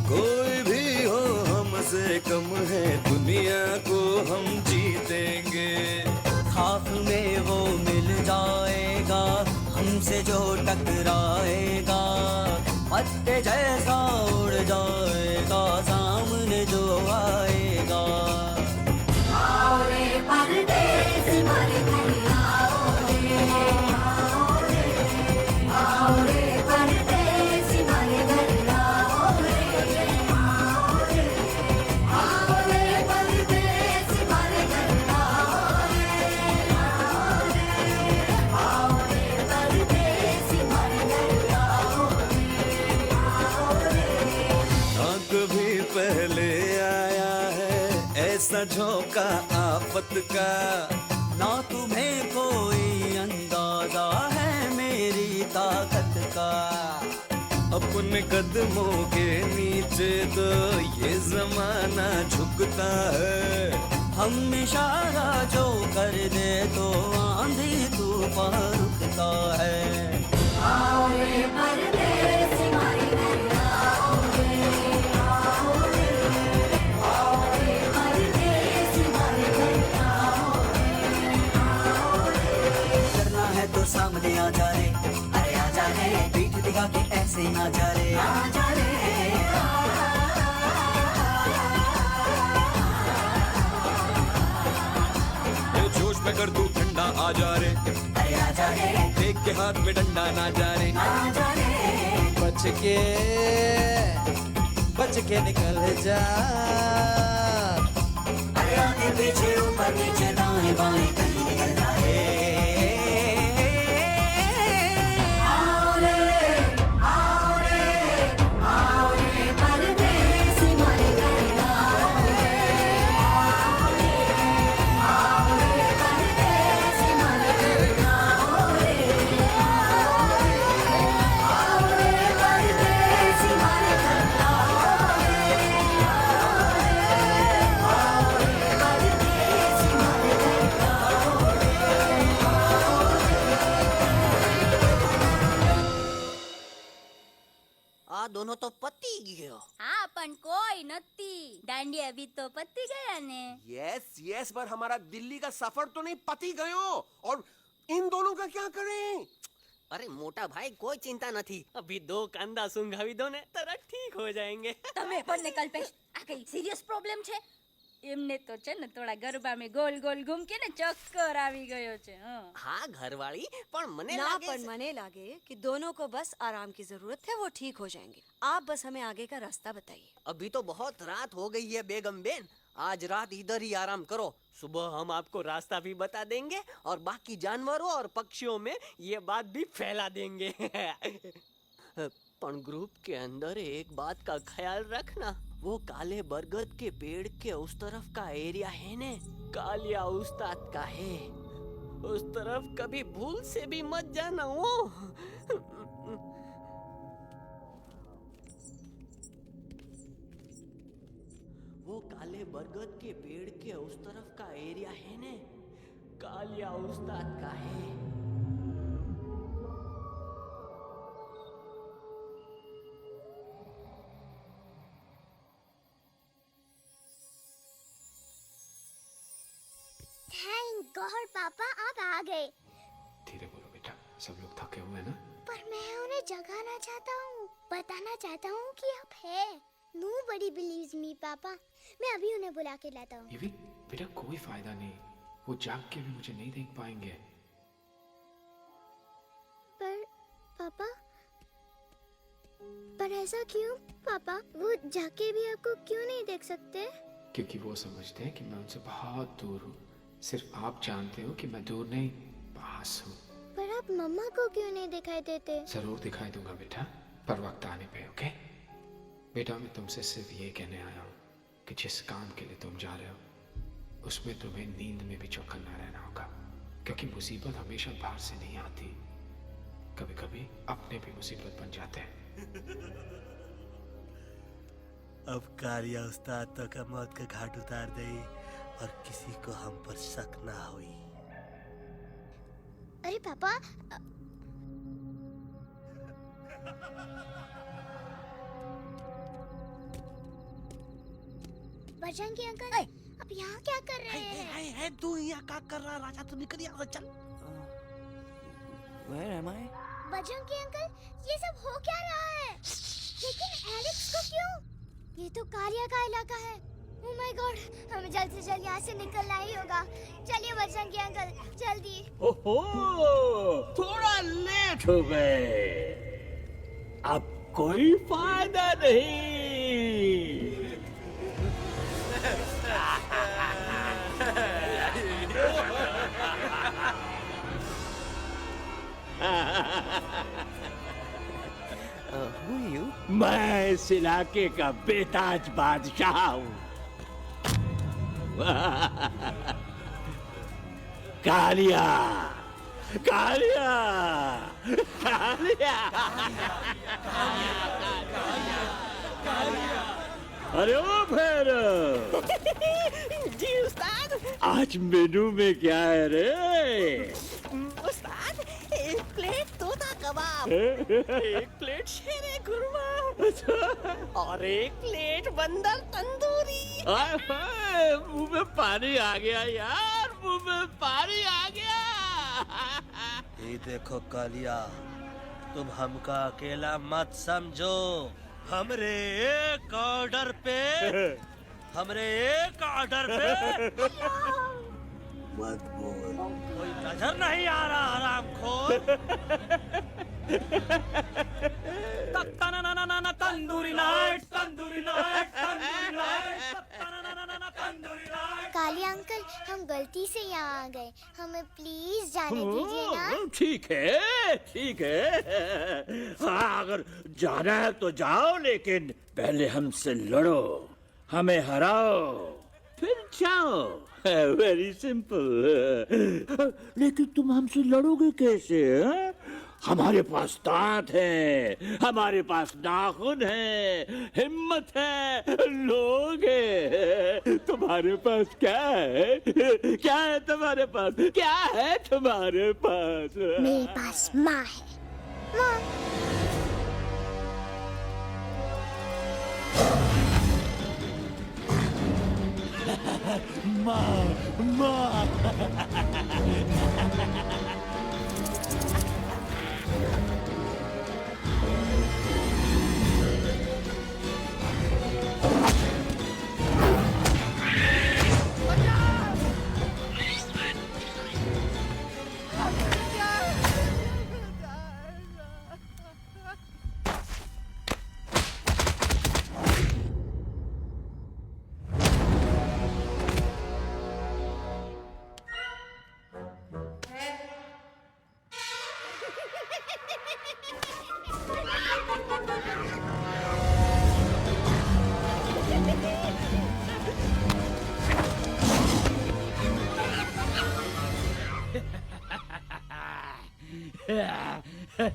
कोई भी हो हमसे कम है, दुनिया को हम जीतेंगे। खाक में वो मिल जाएगा, हमसे जो टकराएगा। पत्ते जैसा उड़ जाएगा, सामने जो आएगा। आओ रे परदेसी मारे घर आओ रे, आओ रे परदेसी मारे घर आओ रे, आओ रे परदेसी मारे घर आओ रे, आओ रे परदेसी मारे घर आओ रे। ना कभी पहले आया है ऐसा झोंका आफत का, ना तुम्हें कोई अंदाजा है मेरी ताकत का। अपने कदमों के नीचे तो ये जमाना झुकता है। हम इशारा जो कर दे तो आंधी तूफान रुकता है। आओ रे परदेसी मारे घर आओ रे, आओ रे, आओ रे परदेसी मारे घर आओ रे। करना है तो सामने आ जा रे, अरे आ जा रे, पीठ दिखा के ऐसे ना जा रे, आ जा रे। जोश में कर तू ठंडा आ जा रे, अरे आ जा रे, देख के हाथ में डंडा ना जा रे, आ जा रे। बच के निकल जा। अरे आगे पीछे ऊपर नीचे दाएं बाएं कहीं निकल जाए। आओ रे, आओ रे, आओ रे परदेसी मारे घर आओ रे, आओ रे परदेसी मारे घर आओ रे, आओ रे परदेसी मारे घर आओ रे, आओ रे परदेसी मारे घर आओ रे। आ दोनों तो पति गयो। हाँ पण कोई नती, दांडी अभी तो पति गया ने। यस यस, पर हमारा दिल्ली का सफर तो नहीं पति गयो, और इन दोनों का क्या करें? अरे मोटा भाई कोई चिंता નથી अभी 2 કાંદા સુંઘાવી દો ને તરત ઠીક हो जाएंगे તમે પણ કલ્પેશ આ કઈ સિરિયસ પ્રોબ્લેમ છે એમને તો છે ને થોડા ગરબામાં ગોલ ગોલ ઘૂમકે ને ચક્કર આવી ગયો છે हाँ घरवाली पर मने ना लागे पर मने लागे कि दोनों को बस आराम की जरूरत है, वो ठीक हो जाएंगे। आप बस हमें आगे का रास्ता बताइए। अभी तो बहुत रात हो गई है बेगम बेन, आज रात इधर ही आराम करो, सुबह हम आपको रास्ता भी बता देंगे और बाकी जानवरों और पक्षियों में ये बात भी फैला देंगे पर ग्रुप के अंदर एक बात का ख्याल रखना, वो काले बरगद के पेड़ के उस तरफ का एरिया है ने कालिया उस्ताद का है, उस तरफ कभी भूल से भी मत जाना वो काले बरगद के पेड़ के उस तरफ का एरिया है ने कालिया उस्ताद का है। थैंक गॉड पापा आप आ गए। धीरे बोलो बेटा, सब लोग थके हुए ना। पर मैं उन्हें जगाना चाहता हूँ, बताना चाहता हूँ कि आप है। Nobody believes me पापा, मैं अभी उन्हें बुला के लाता हूँ। ये भी बेटा कोई फायदा नहीं, वो जाग के भी मुझे नहीं देख पाएंगे। पर पापा, पर ऐसा क्यों पापा? वो जाके भी आपको क्यों नहीं देख सकते? क्योंकि वो समझते हैं कि मैं उनसे बहुत दूर हूँ, सिर्फ आप जानते हो कि मैं दूर नहीं पास हूँ। पर आप मम्मा को क्यों नहीं दिखाई देते? जरूर दिखाई दूंगा बेटा, पर वक्त आने पे। ओके बेटा, मैं तुमसे सिर्फ ये कहने आया हूँ कि जिस काम के लिए तुम जा रहे हो उसमें तुम्हें नींद में भी चौकन्ना रहना होगा, क्योंकि मुसीबत हमेशा बाहर से नहीं आती, कभी कभी अपने भी मुसीबत बन जाते हैं। अब कालिया उस्ताद तो का मौत का घाट उतार दे और किसी को हम पर शक ना हुई। अरे पापा, बजरंगी अंकल अब यहाँ क्या कर रहे हैं? है तू यहाँ क्या कर रहा? राजा तू निकल यहाँ से, चल। Where am I? Bajrangi uncle, ये सब हो क्या रहा है? लेकिन एलेक्स को क्यों? ये तो कालिया का इलाका है। ओह माय गॉड, हमें जल्द से जल्द यहाँ से निकलना ही होगा। चलिए बजरंगी अंकल, जल्दी। ओहो, थोड़ा लेट हो गए, अब कोई फायदा नहीं। Who are you? मैं इस इलाके का बेताज बादशाह हूँ। कालिया, कालिया, कालिया, अरे ओ भैरव जी उस्ताद। आज मेनू में क्या है रे? उस्ताद, एक प्लेट तोता कबाब, एक प्लेट शेरे खुरमा और एक प्लेट बंदर तंदूरी। हाय हाय, मुंह में पानी आ गया यार, मुंह में पानी आ गया। ये देखो कालिया, तुम हमका अकेला मत समझो। हमरे एक ऑर्डर पे मत बोल। कोई नजर नहीं आ रहा हरामखोर। Tandoori night, tandoori night, tandoori night, Kalia uncle, हम गलती से यहाँ आ गए, हमें प्लीज जाने दीजिए ना। ठीक है, ठीक है। हाँ, अगर जाना है तो जाओ, लेकिन पहले हमसे लड़ो, हमें हराओ, फिर जाओ। Very simple. लेकिन तुम हमसे लड़ोगे कैसे? हैं? हमारे पास दांत है, हमारे पास नाखून है, हिम्मत है, लोग है। तुम्हारे पास क्या है? क्या है तुम्हारे पास? क्या है तुम्हारे पास? मेरे पास माँ है। माँ। माँ, माँ। No,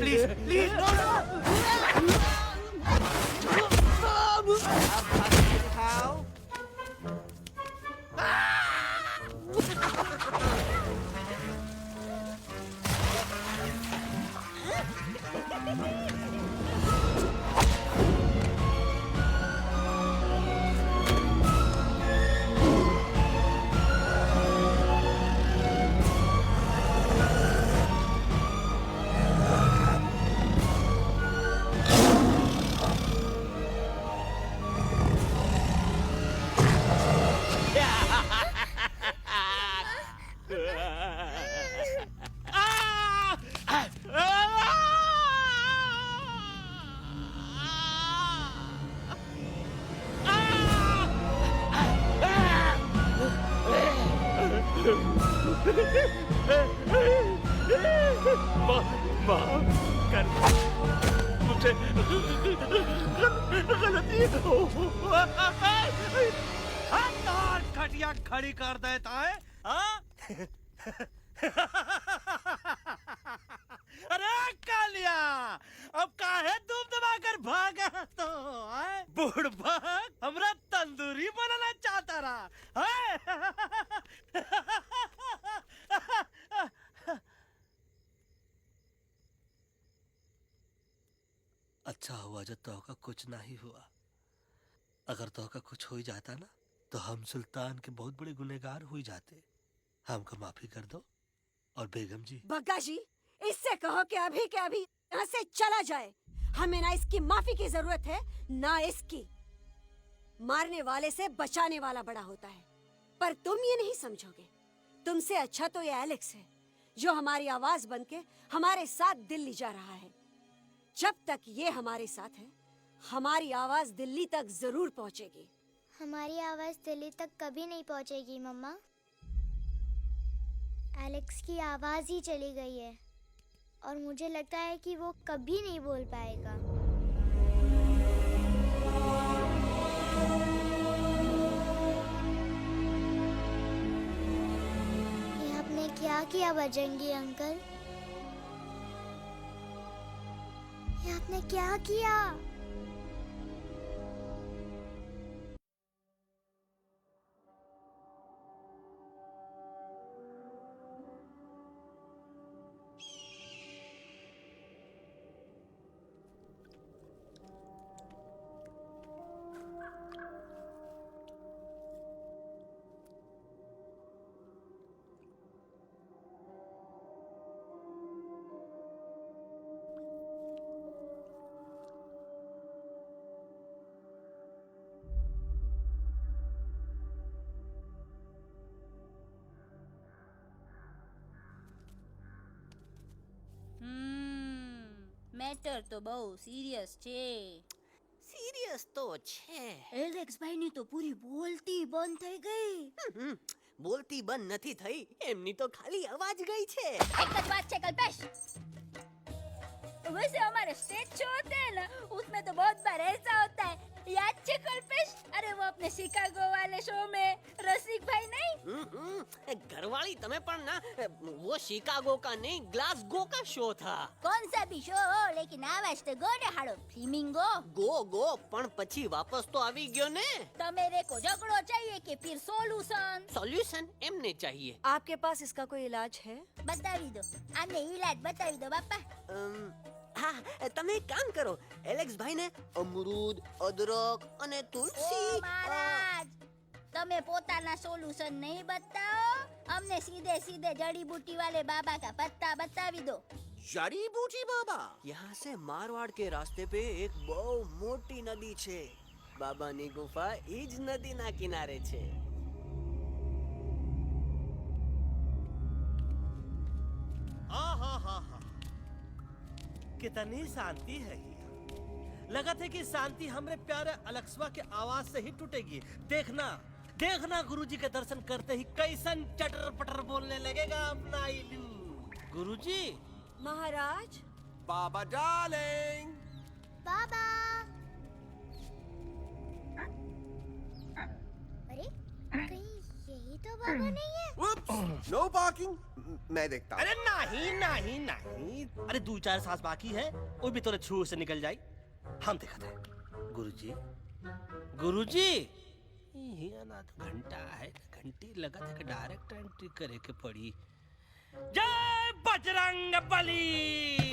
please, please, no, no. How? माफ कर मुझे गलती हो खटिया खड़ी कर देता है हाँ? अरे कालिया अब काहे तुम दबाकर भागा तो बुढ़बा हमरा तंदूरी बनाना चाहता रहा अच्छा हुआ जो तोका कुछ नहीं हुआ। अगर तोका कुछ हो ही जाता ना तो हम सुल्तान के बहुत बड़े गुनहगार हो जाते। हमको माफी कर दो। और बेगम जी, बग्गा जी, इससे कहो कि अभी के अभी यहाँ से चला जाए। हमें ना इसकी माफी की जरूरत है ना इसकी। मारने वाले से बचाने वाला बड़ा होता है, पर तुम ये नहीं समझोगे। तुमसे अच्छा तो ये एलेक्स है जो हमारी आवाज बनके हमारे साथ दिल्ली जा रहा है। जब तक ये हमारे साथ है हमारी आवाज दिल्ली तक जरूर पहुंचेगी। हमारी आवाज दिल्ली तक कभी नहीं पहुंचेगी मम्मा। एलेक्स की आवाज ही चली गई है और मुझे लगता है कि वो कभी नहीं बोल पाएगा। ये आपने क्या किया बजरंगी अंकल? ये आपने क्या किया? મેટર તો બહુ સિરિયસ છે. सीरियस तो છે. એલેક્સ ભાઈની તો પૂરી બોલતી બંધ થઈ ગઈ. बोलती बंद નથી થઈ, એમની તો ખાલી અવાજ ગઈ છે. एक જ बात છે कल्पेश. वैसे हमारे स्टेज शो होते हैं ना, उसमें तो बहुत बार ऐसा होता है. याद है कल्पेश? अरे वो अपने शिकागो वाले शो में रसिक भाई नहीं? घरवाली तुम्हें पर ना वो शिकागो का नहीं ग्लासगो का शो था. कौन सा भी शो हो लेकिन आवाज तो गोडे हाड़ो फ्लेमिंगो. गो पण પછી વાપસ તો આવી ગયો ને. तो मेरे को झगड़ो चाहिए कि फिर सोल्यूशन? सॉल्यूशन एमने चाहिए. आपके पास इसका कोई इलाज है? बतावी दो. आने इलाज बतावी दो बापा. हाँ, તમે એક કામ કરો, એલેક્સ ભાઈ ને અમરૂદ, અદરક અને તુલસી. ओ महाराज, તમે પોતાના સોલ્યુશન નહીં બતાવો, અમને सीधे सीधे जड़ी बूटी वाले बाबा का पत्ता बतावी दो. जड़ी बूटी बाबा? यहाँ से मारवाड़ के रास्ते पे एक बहु मोटी नदी छे. बाबानी गुफा ईज नदी ना किनारे छे. कितनी शांति है यहाँ। लगा था कि शांति हमरे प्यारे अलेक्सवा के आवाज से ही टूटेगी। देखना देखना गुरुजी के दर्शन करते ही कैसन चटर पटर बोलने लगेगा अपना इलू। गुरुजी। महाराज। बाबा डार्लिंग। बाबा। अरे कहीं यही तो बाबा नहीं है? No parking. मैं देखता हूँ। अरे नहीं नहीं नहीं, अरे 2-4 सांस बाकी है, वो भी तोरे छू से निकल जाए। हम देखते हैं। गुरुजी गुरुजी ये ना तो घंटा है, घंटी लगा था कि डायरेक्ट एंट्री करे के पड़ी। जय बजरंग बली।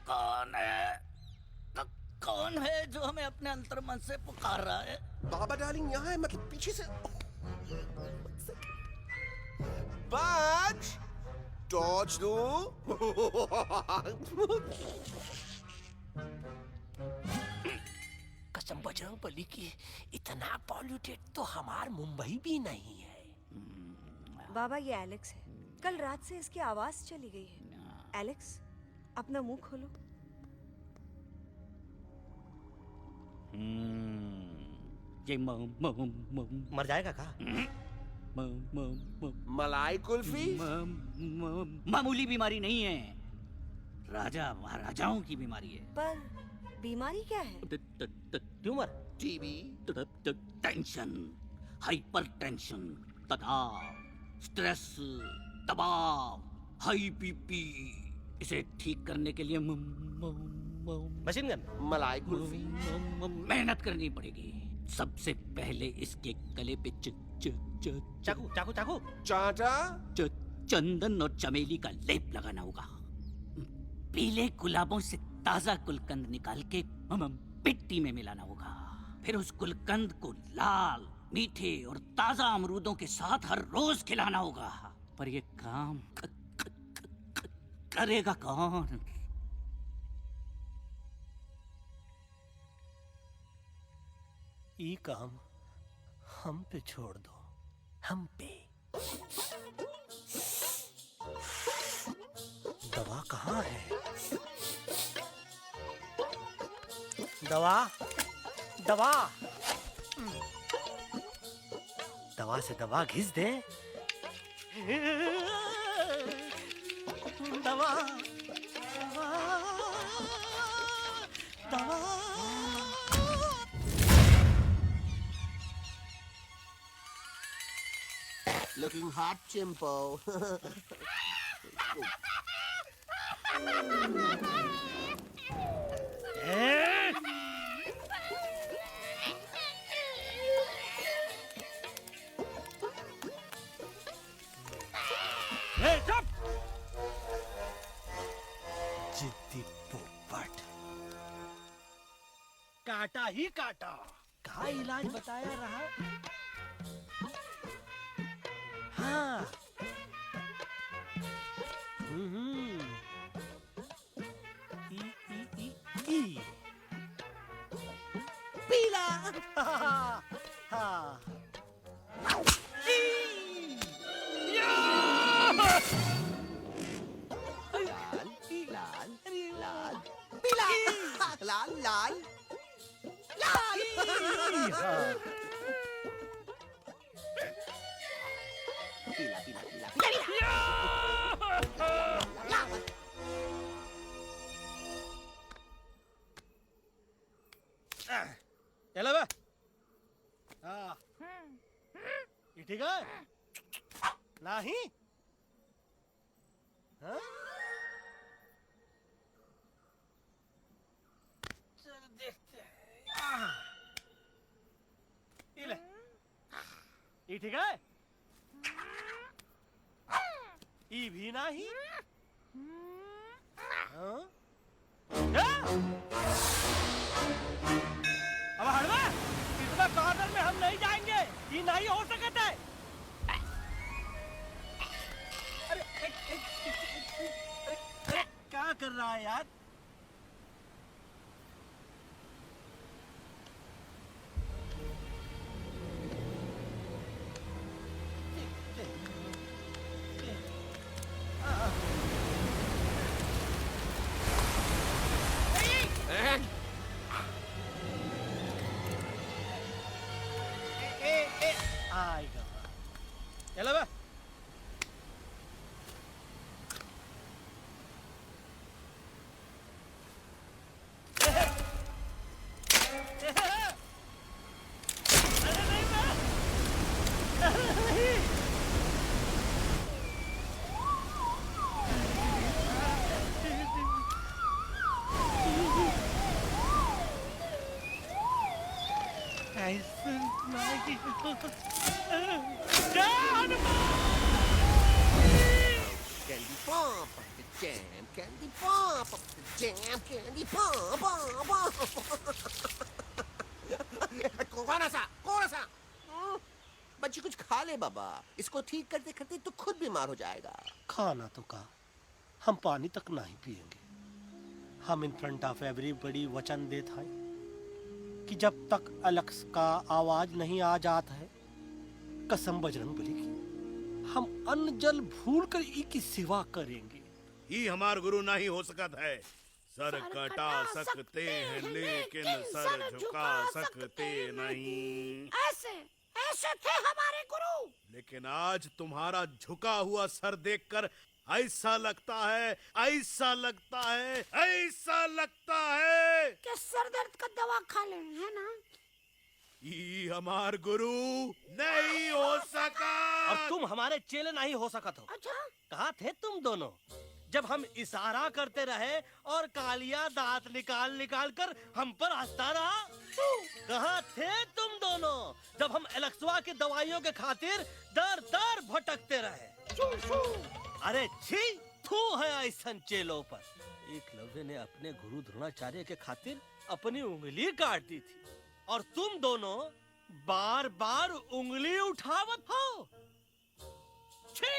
कौन है? कौन है जो हमें अपने अंतर्मन से पुकार रहा है? बाबा डार्लिंग यहाँ है, मतलब पीछे से। बाज टॉर्च दो। कसम बजरंग बली की, इतना पॉल्यूटेड तो हमार मुंबई भी नहीं है। बाबा ये एलेक्स है, कल रात से इसकी आवाज चली गई है। एलेक्स अपना मुंह खोलो। ये मर जाएगा का? मलाई कुल्फी? मामूली बीमारी नहीं है, राजा महाराजाओं की बीमारी है। पर बीमारी क्या है? Tumour, TB, tension, hyper tension, तनाव, स्ट्रेस, दबाव, हाई बीपी। इसे ठीक करने के लिए मशीन गन, मलाई कुल्फी। मेहनत करनी पड़ेगी। सबसे पहले इसके गले पे चाकू चाकू चाकू चाटा, चंदन और चमेली का लेप लगाना होगा। पीले गुलाबों से ताजा गुलकंद निकाल के मिट्टी में मिलाना होगा। फिर उस गुलकंद को लाल, मीठे और ताजा अमरूदों के साथ हर रोज खिलाना होगा। पर ये काम करेगा कौन? ये काम हम पे छोड़ दो, हम पे। दवा कहाँ है? दवा दवा दवा से दवा घिस दे। दवा दवा दवा। Looking hot, Chimpo. जिद्दी पोपट, काटा ही काटा। कहाँ इलाज बताया रहा? हाँ। ई पीला। हाँ। लाल लाल पीला पीला पीला चलो बे। हाँ, ये ठीक है? नहीं? हाँ? चलो देखते हैं। ये ले। ये ठीक है? ये भी नहीं? हाँ? अब हड़वा, इतना कॉर्नर में हम नहीं जाएंगे, ये नहीं हो सकता है। अरे क्या कर रहा है यार? आएगा। चलो बे। Candy pop of the jam, candy pop of the jam, candy pop, pop, pop. कौन सा? बच्ची कुछ खा ले बाबा, इसको ठीक करते करते तो खुद बीमार हो जाएगा। खाना तो का, हम पानी तक नहीं पिएंगे। हम इन फ्रंट ऑफ एवरीबॉडी वचन देते हैं कि जब तक एलेक्स का आवाज नहीं आ जाता है, कसम बजरंग बली की, हम अन्न जल भूल कर ई की सेवा करेंगे। ही हमार गुरु नहीं हो सकत है। सर कटा सकते हैं लेकिन सर झुका सकते नहीं। ऐसे थे हमारे गुरु। लेकिन आज तुम्हारा झुका हुआ सर देखकर ऐसा लगता है कि सर दर्द का दवा खा ले, है ना? ये हमार गुरु नहीं हो सका। और तुम हमारे चेले नहीं हो सकत हो। अच्छा? कहाँ थे तुम दोनों जब हम इशारा करते रहे और कालिया दांत निकाल निकाल कर हम पर हंसता रहा? कहाँ थे तुम दोनों जब हम एलेक्सवा की दवाइयों के खातिर दर दर भटकते रहे? अरे छी, थू है ऐसन चेलों पर। एकलव्य ने अपने गुरु द्रोणाचार्य के खातिर अपनी उंगली काट दी थी और तुम दोनों बार बार उंगली उठावत हो। छी,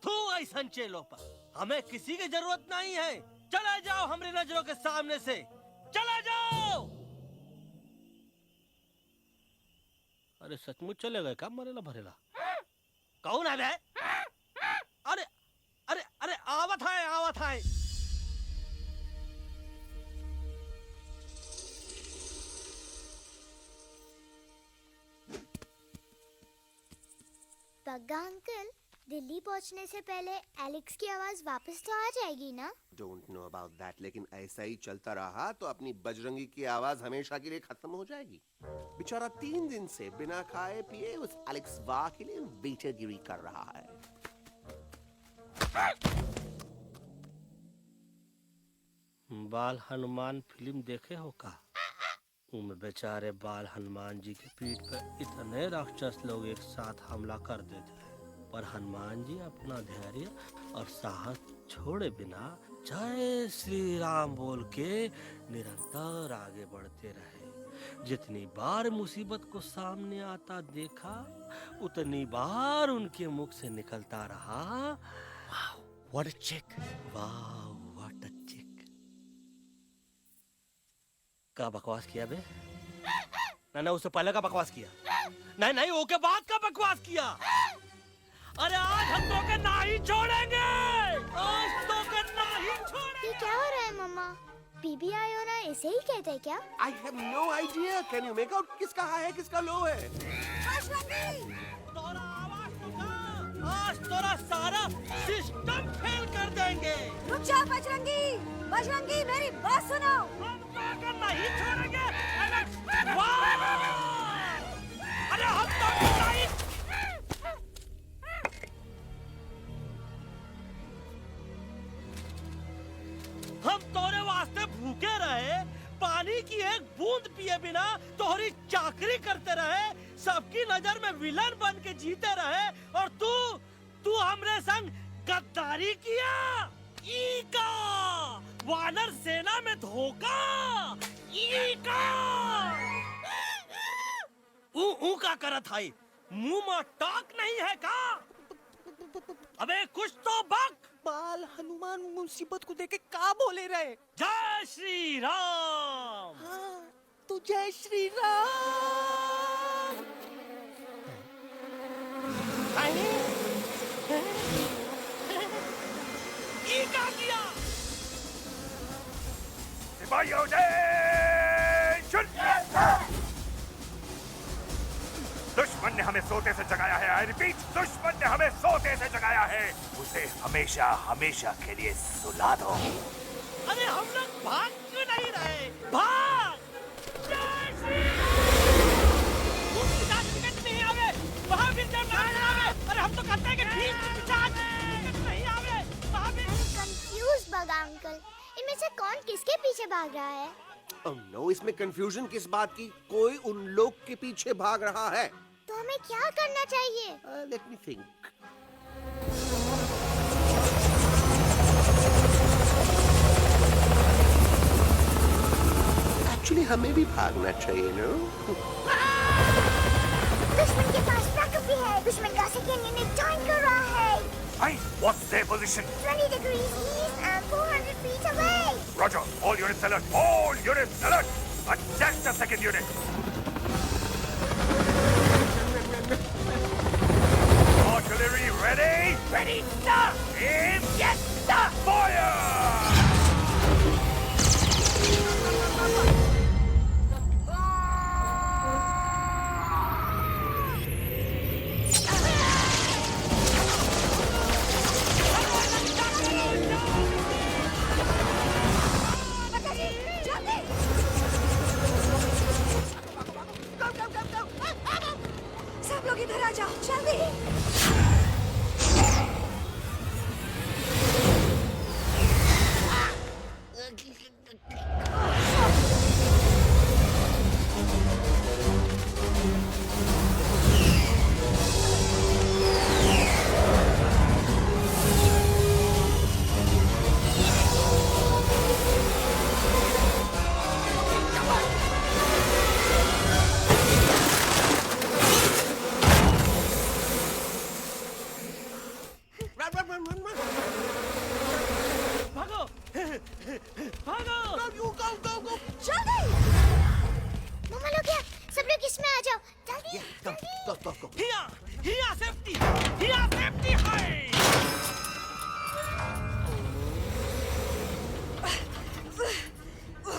थू ऐसन चेलों पर। हमें किसी की जरूरत नहीं है। चले जाओ हमारी नजरों के सामने से, चले जाओ। अरे सचमुच चले गए क्या? मरेला भरेला कौन है बे? अरे अरे अरे आवत है। पग्गा अंकल, दिल्ली पहुंचने से पहले एलेक्स की आवाज वापस तो आ जाएगी ना? डोंट नो अबाउट दैट, लेकिन ऐसा ही चलता रहा तो अपनी बजरंगी की आवाज हमेशा के लिए खत्म हो जाएगी। बेचारा 3 दिन से बिना खाए पिए उस एलेक्स वाह के लिए बेटेगिरी कर रहा है। बाल हनुमान फिल्म देखे हो का? उनमें बेचारे बाल हनुमान जी की पीठ पर इतने राक्षस लोग एक साथ हमला कर देते हैं, पर हनुमान जी अपना धैर्य और साहस छोड़े बिना जय श्री राम बोल के निरंतर आगे बढ़ते रहे। जितनी बार मुसीबत को सामने आता देखा, उतनी बार उनके मुख से निकलता रहा, व्हाट अ चिक, वाह व्हाट अ चिक। का बकवास किया बे? ना उससे पहले का बकवास किया? नहीं ओके बाद का बकवास किया। अरे आज हम तो के नहीं छोड़ेंगे, आज तो के नहीं छोड़ेंगे। ये क्या हो रहा है मम्मा? बीबी आयो ना ऐसे ही कहते हैं क्या? I have no idea. Can you make out किसका हाई है किसका लो है? तोरा आवाज तो आज तोरा सारा सिस्टम फेल कर देंगे। रुक जा बजरंगी, बजरंगी मेरी बात सुनो। नहीं छोड़ेंगे। अरे हम तो नहीं। हम तोरे वास्ते भूखे रहे, पानी की एक बूंद पिए बिना तोहरी चाकरी करते रहे, सबकी नजर में विलन बन के जीते रहे, और तू हमरे संग गद्दारी किया। ईका वानर सेना में धोखा। ईका ऊ का करत है? मुंह में टाक नहीं है का? अबे कुछ तो बक। बाल हनुमान मुसीबत को देखे का बोले रहे? जय श्री राम। हाँ, तो जय श्री राम। क्या किया? सिपाहियों दुश्मन हमें सोते से जगाया है। आई रिपीट, दुश्मन ने हमें सोते से जगाया है। उसे हमेशा हमेशा के लिए सुला दो। अरे हम लोग भाग क्यों नहीं रहे? भाग! नहीं आवे, महावीर जब नहीं आवे। अरे हम तो कहते हैं कि ठीक नहीं आवे, महावीर। कंफ्यूज बगा अंकल, इनमें से कौन किसके पीछे भाग रहा है? Oh no, इसमें कंफ्यूजन किस बात की? कोई उन लोग के पीछे भाग रहा है। तो हमें क्या करना चाहिए? Let me think. Actually, हमें भी भागना चाहिए, no? दुश्मन के पास बैकअप भी है। दुश्मन का सेकेंड यूनिट जॉइन कर रहा है। Hey, what's their position? 20 degrees east and 400 feet away. Roger, all units alert. All units alert. Attack the second unit. Artillery ready? Ready, sir. Aim. Yes, sir. Fire! सब लोग इधर आ जाओ, जल्दी।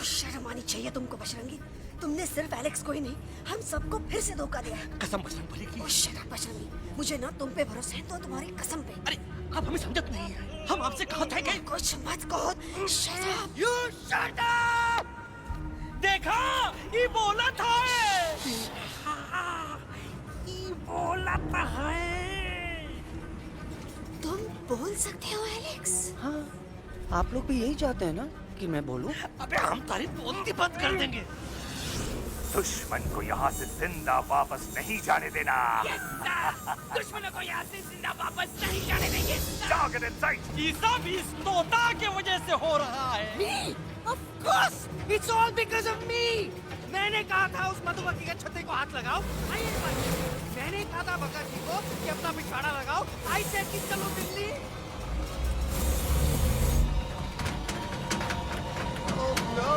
शर्म आनी चाहिए तुमको बजरंगी। तुमने सिर्फ एलेक्स को ही नहीं, हम सबको फिर से धोखा दिया। कसम बजरंग बली की। शट अप बजरंगी, मुझे ना तुम पे भरोसा है तो तुम्हारी कसम पे। अरे आप हमें समझत नहीं है। हम आपसे कहा था कि कुछ मत कहो। Shut up. You shut up! देखा, ये बोला था। ये बोला था। तुम बोल सकते हो एलेक्स? हाँ, आप लोग भी यही चाहते हैं ना कि मैं बोलूं? अबे हम तारीफ बोलती बंद कर देंगे। दुश्मन को यहाँ से जिंदा वापस नहीं जाने देना। दुश्मनों को यहाँ से जिंदा वापस नहीं जाने देंगे। Target in sight. ये सब इस तोता की वजह से हो रहा है। Me? Of course, it's all because of me. मैंने कहा था उस मधुमक्खी के छत्ते को हाथ लगाओ। मैंने कहा था बका जी को कि अपना पिछवाड़ा लगाओ। आई सेड कि चलो दिल्ली। Oh no!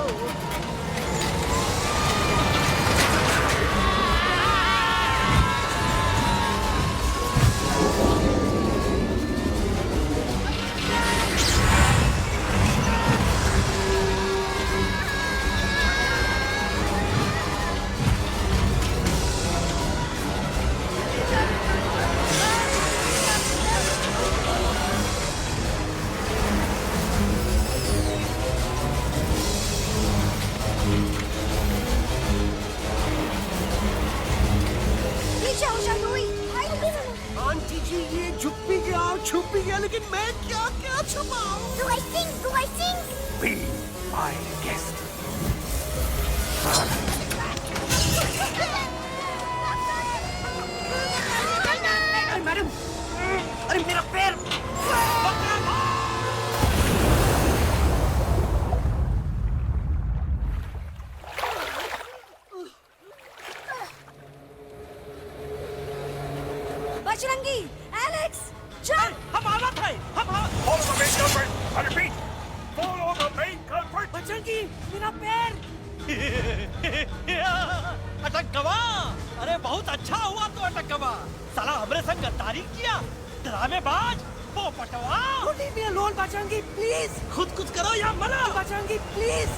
आंटी जी ये झुक भी गया छुप भी गया, लेकिन मैं क्या क्या छुपाऊं? Do I sing? Do I sing? Be my guest. अरे मैडम, अरे मेरा पैर। बजरंगी, एलेक्स, चल। हम आवा थे। Follow the main culprit. I repeat, follow the main culprit. Bajrangi, मेरा पैर। अटक गवा। अरे बहुत अच्छा हुआ तो अटक गवा। साला हमरे संग गद्दारी किया। ड्रामेबाज, पोपटवा। Leave me alone, Bajrangi, please. खुद कुछ करो या मरो। Bajrangi, please.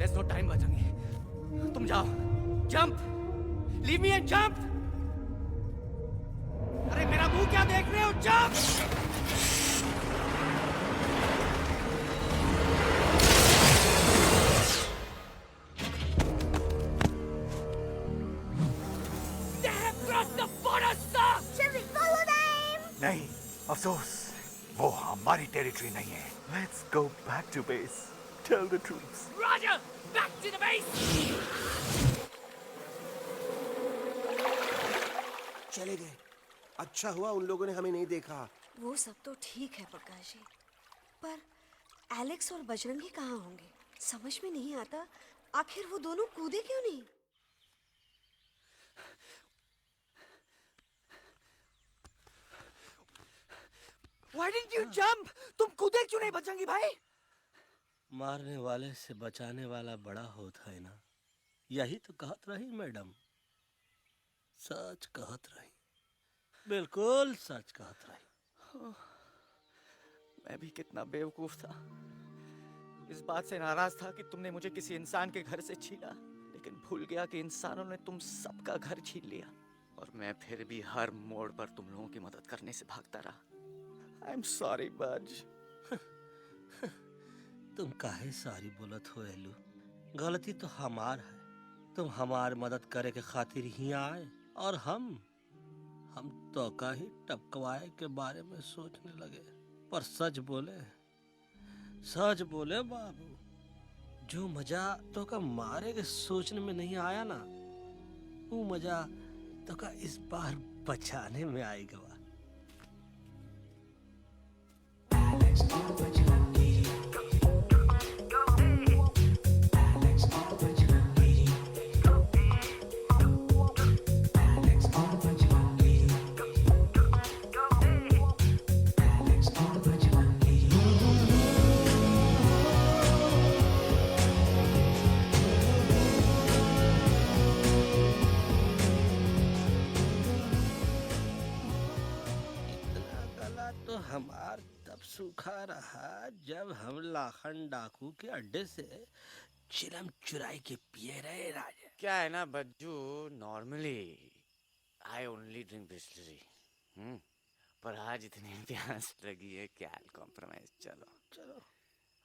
There's no time, Bajrangi. तुम जाओ। Jump. Leave me and jump। अरे मेरा मुंह क्या देख रहे हो? जंप। नहीं, अफसोस, वो हमारी टेरिटरी नहीं है। Let's go back to base. Tell the troops. Roger, back to the base. चले गए। अच्छा हुआ उन लोगों ने हमें नहीं देखा। वो सब तो ठीक है प्रकाश जी, पर एलेक्स और बजरंगी कहाँ होंगे? समझ में नहीं आता आखिर वो दोनों कूदे क्यों नहीं? Why didn't you jump? तुम कूदे क्यों नहीं बजरंगी भाई? मारने वाले से बचाने वाला बड़ा होता है ना। यही तो कहत रही मैडम। सच कहत रही, बिल्कुल सच कहत रही। मैं भी कितना बेवकूफ था। इस बात से नाराज था कि तुमने मुझे किसी इंसान के घर से छीना, लेकिन भूल गया कि इंसानों ने तुम सबका घर छीन लिया और मैं फिर भी हर मोड़ पर तुम लोगों की मदद करने से भागता रहा। I'm sorry, बज। तुम काहे सारी बोलत हो एलू? गलती तो हमार है। तुम हमार मदद करे के खातिर ही आए और हम तो का ही टपकवाए के बारे में सोचने लगे। पर सच बोले बाबू, जो मजा तो का मारे के सोचने में नहीं आया ना, वो मजा तो का इस बार बचाने में आएगा। हमार तब सूखा रहा जब हम लाखन डाकू के अड्डे से चिलम चुराई के पिए रहे राजा। क्या है ना Bajju, normally I only drink Bisleri, पर आज इतनी प्यास लगी है क्या कॉम्प्रोमाइज। चलो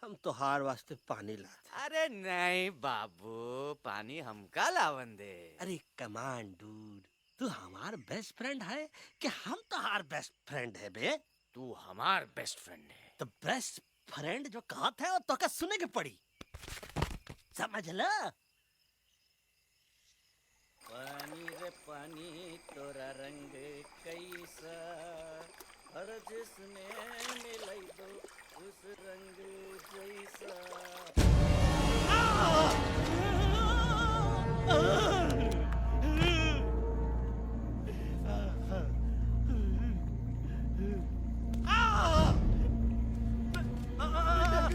हम तो हार वास्ते पानी लाते। अरे नहीं बाबू, पानी हमका लावन दे। अरे कमान डूड, तू हमार बेस्ट फ्रेंड है कि हम तो हार बेस्ट फ्रेंड है बे? तू हमार बेस्ट फ्रेंड है। तो बेस्ट फ्रेंड जो कहत है वो तो का सुने के पड़ी, समझ ला। पानी रे पानी तोरा रंग कैसा, हर जिसने मिलाई दो उस रंग जैसा।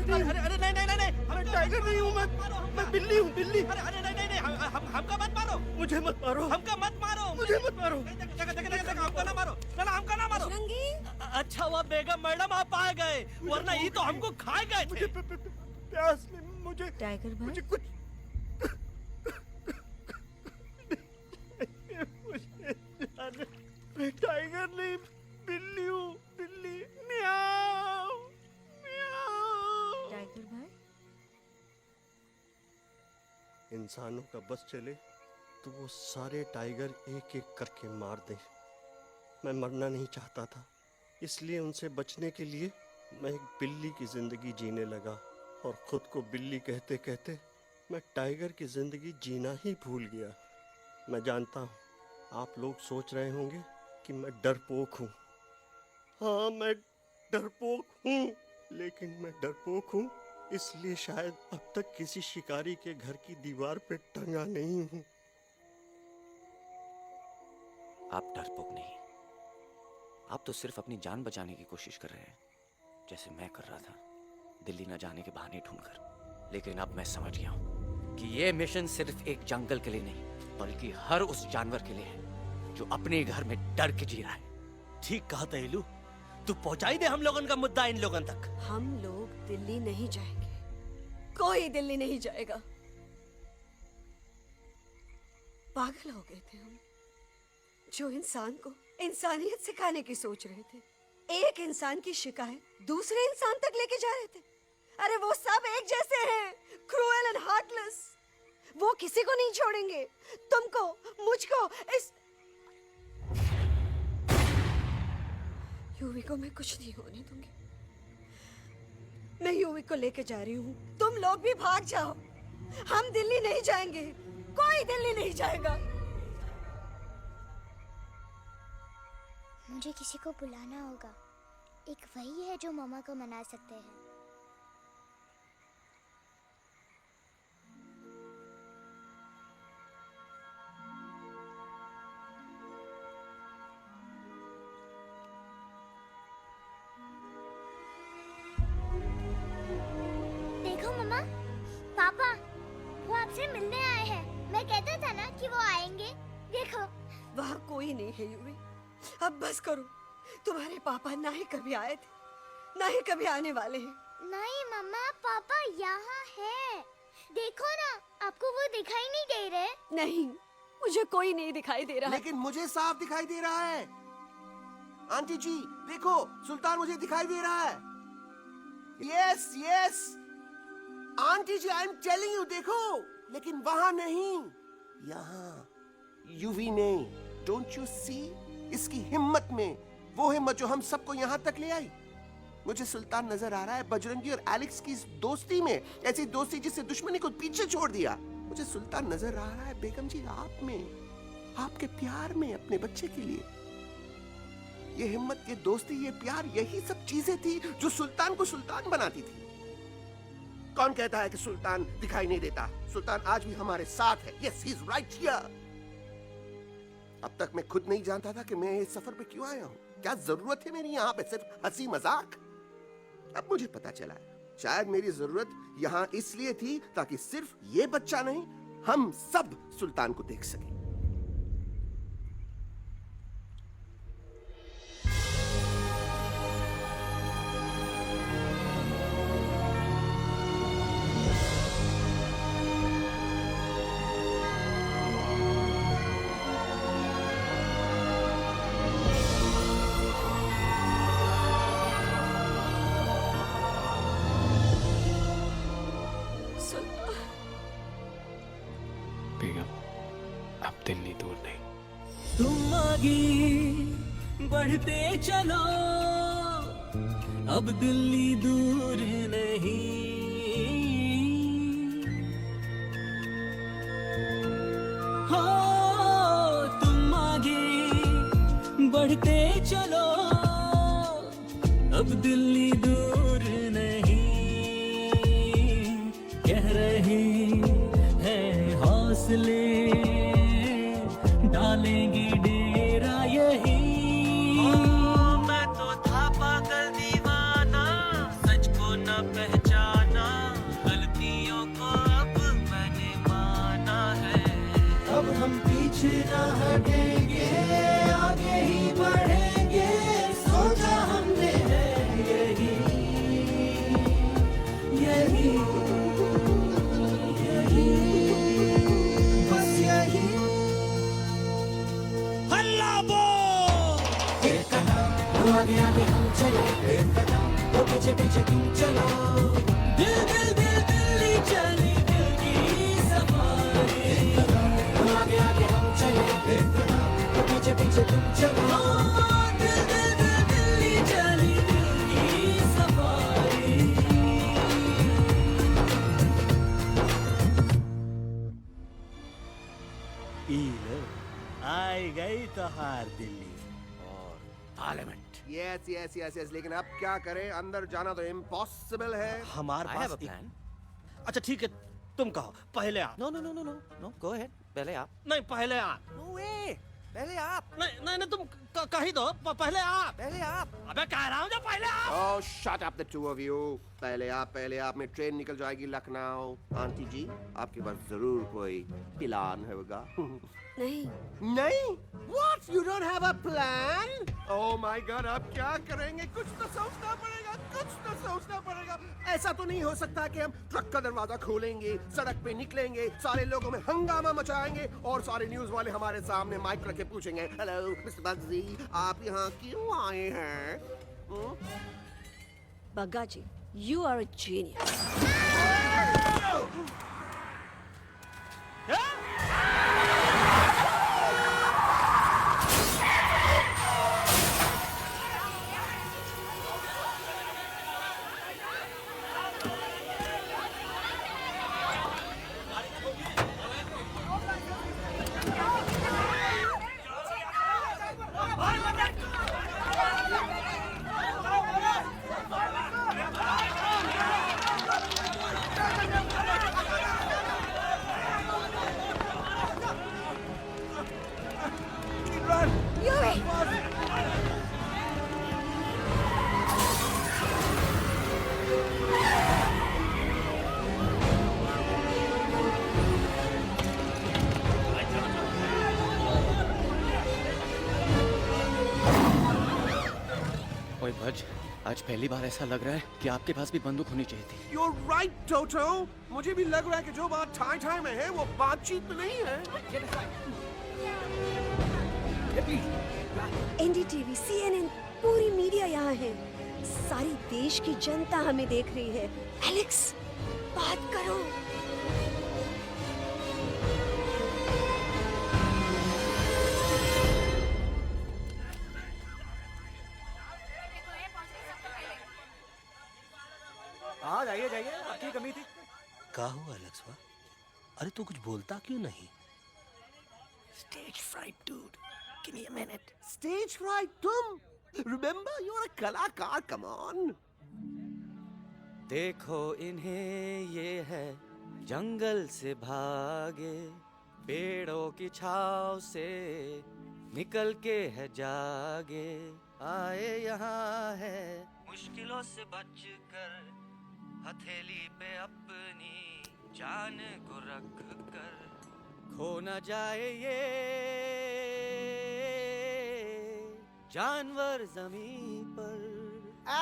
अरे नहीं, मैं टाइगर नहीं हूँ, मैं बिल्ली हूँ, बिल्ली। अरे नहीं, हमका मत मारो, मुझे मत मारो, हमका मत मारो, मुझे मत मारो, हमका ना मारो, ना हमका ना मारो। अच्छा हुआ बेगम मैडम आप आ गए, वरना ये तो हमको खाए गए थे। मुझे प्यास में, मुझे टाइगर भाई, मुझे कुछ मैं टाइगर नहीं, बिल्ली हूँ, बिल्ली। म्याऊ म्याऊ। टाइगर भाई, इंसानों का बस चले तो वो सारे टाइगर एक एक करके मार दें। मैं मरना नहीं चाहता था, इसलिए उनसे बचने के लिए मैं एक बिल्ली की जिंदगी जीने लगा और खुद को बिल्ली कहते कहते मैं टाइगर की जिंदगी जीना ही भूल गया। मैं जानता हूँ आप लोग सोच रहे होंगे कि मैं डरपोक हूँ। हाँ, मैं डरपोक हूँ, लेकिन मैं डरपोक हूँ इसलिए शायद अब तक किसी शिकारी के घर की दीवार पे टंगा नहीं हूँ। आप डरपोक नहीं, आप तो सिर्फ अपनी जान बचाने की कोशिश कर रहे हैं, जैसे मैं कर रहा था दिल्ली न जाने के बहाने ढूंढकर। लेकिन अब मैं समझ गया हूँ कि ये मिशन सिर्फ एक जंगल के लिए नहीं, बल्कि हर उस जानवर के लिए है जो अपने घर में डर के जी रहा है। ठीक कहा तहेलू, तू पहुंचाई दे हम लोगन का मुद्दा इन लोगन तक। हम लोग दिल्ली नहीं जाएंगे, कोई दिल्ली नहीं जाएगा। पागल हो गए थे हम, जो इंसान को इंसानियत सिखाने की सोच रहे थे, एक इंसान की शिकायत दूसरे इंसान तक लेके जा रहे थे। अरे वो सब एक जैसे हैं, क्रूएल एंड हार्टलेस। वो किसी को नहीं छोड़ेंगे, तुमको, मुझको, इस यूवी को मैं कुछ नहीं होने दूंगी। मैं यूवी को लेके जा रही हूँ, तुम लोग भी भाग जाओ। हम दिल्ली नहीं जाएंगे, कोई दिल्ली नहीं जाएगा। मुझे किसी को बुलाना होगा। एक वही है जो मामा को मना सकते हैं। देखो मम्मा, पापा, वो आपसे मिलने आए हैं। मैं कहता था ना कि वो आएंगे। देखो, वहाँ कोई नहीं है यूवी। अब बस करो। तुम्हारे पापा ना ही कभी आए थे, ना ही कभी आने वाले हैं। नहीं मम्मा, पापा यहाँ है। देखो ना, आपको वो दिखाई नहीं दे रहे? नहीं, मुझे कोई नहीं दिखाई दे रहा। लेकिन मुझे साफ दिखाई दे रहा है। आंटी जी देखो, सुल्तान मुझे दिखाई दे रहा है। Yes yes aunty ji, I am telling you, देखो। लेकिन वहां नहीं, यहाँ यूवी ने। Don't you see? इसकी हिम्मत में, वो हिम्मत जो हम सबको यहाँ तक ले आई। मुझे सुल्तान नजर आ रहा है बजरंगी और एलेक्स की इस दोस्ती में, ऐसी दोस्ती जिससे दुश्मनी को पीछे छोड़ दिया। मुझे सुल्तान नजर आ रहा है बेगम जी आप में, आपके प्यार में अपने बच्चे के लिए। ये हिम्मत, ये दोस्ती, ये प्यार, यही सब चीजें थी जो सुल्तान को सुल्तान बनाती थी। कौन कहता है कि सुल्तान दिखाई नहीं देता? सुल्तान आज भी हमारे साथ है। Yes, he is right here. अब तक मैं खुद नहीं जानता था कि मैं इस सफर पे क्यों आया हूँ। क्या जरूरत है मेरी यहाँ पे सिर्फ हंसी मजाक? अब मुझे पता चला है, शायद मेरी जरूरत यहाँ इसलिए थी ताकि सिर्फ ये बच्चा नहीं, हम सब सुल्तान को देख सकें। बेगम, अब दिल्ली दूर नहीं। तुम आगे बढ़ते चलो, अब दिल्ली दूर नहीं। हो तुम आगे बढ़ते चलो, अब दिल्ली दूर नहीं। कह रहे हैं हौसले, डालेंगे डेरा यही। मैं तो था पागल दीवाना, सच को न पहचाना, गलतियों को अब मैंने माना है। अब हम पीछे न हटेंगे, आगे ही बढ़ेंगे, सोचा हमने है यही यही यही, बस यही। हल्ला बोल! एक कदम वो आगे आगे हम चले, एक कदम वो पीछे पीछे तुम चलो। दिल दिल दिल दिल्ली चली, दिल की सफारी। एक कदम वो आगे आगे हम चले, एक कदम वो पीछे पीछे तुम चलो। दिल दिल दिल दिल्ली चली, दिल की सफारी। आई गई तो हार दिल्ली और parliament. Yes yes yes yes, लेकिन अब क्या करें? अंदर जाना तो इम्पॉसिबल है। हमारे I have pass a plan. अच्छा ठीक है, तुम कहो पहले आप। No no no no no no, go ahead, पहले आप। नहीं पहले आप। नो वे, पहले आप। नहीं नहीं नहीं, तुम कह ही दो, पहले आप। पहले आप। अबे कह रहा हूँ जो पहले आप। Oh, shut up the two of you. पहले आप में ट्रेन निकल जाएगी लखनऊ। आंटी जी, आपके पास जरूर कोई प्लान होगा। नहीं? What? You don't have a plan? Oh my God, आप क्या करेंगे? कुछ तो सोचना पड़ेगा। ऐसा तो नहीं हो सकता कि हम ट्रक का दरवाजा खोलेंगे, सड़क पे निकलेंगे, सारे लोगों में हंगामा मचाएंगे और सारे न्यूज वाले हमारे सामने माइक रख के पूछेंगे, हेलो मिस्टर बग्जी, आप यहाँ क्यों आए हैं? बग्गा जी, you are a genius. ओए भज, आज पहली बार ऐसा लग रहा है कि आपके पास भी बंदूक होनी चाहिए थी। You're right, Toto. मुझे भी लग रहा है कि जो बात ठाई में है वो बातचीत में नहीं है। एनडीटीवी, CNN, पूरी मीडिया यहाँ है। सारी देश की जनता हमें देख रही है। एलेक्स, बात करो। हाँ जाइए जाइए, आपकी कमी थी। क्या हुआ एलेक्स? अरे तू कुछ बोलता क्यों नहीं? Stage fright, dude. Give me a minute. Stage fright, तुम? Remember, you're a कलाकार. Come on. देखो इन्हें, ये है जंगल से भागे, पेड़ों की छाव से निकल के है जागे, आए यहाँ है मुश्किलों से बचकर, हथेली पे अपनी जान को रख कर, खो न जाए ये जानवर जमीन पर।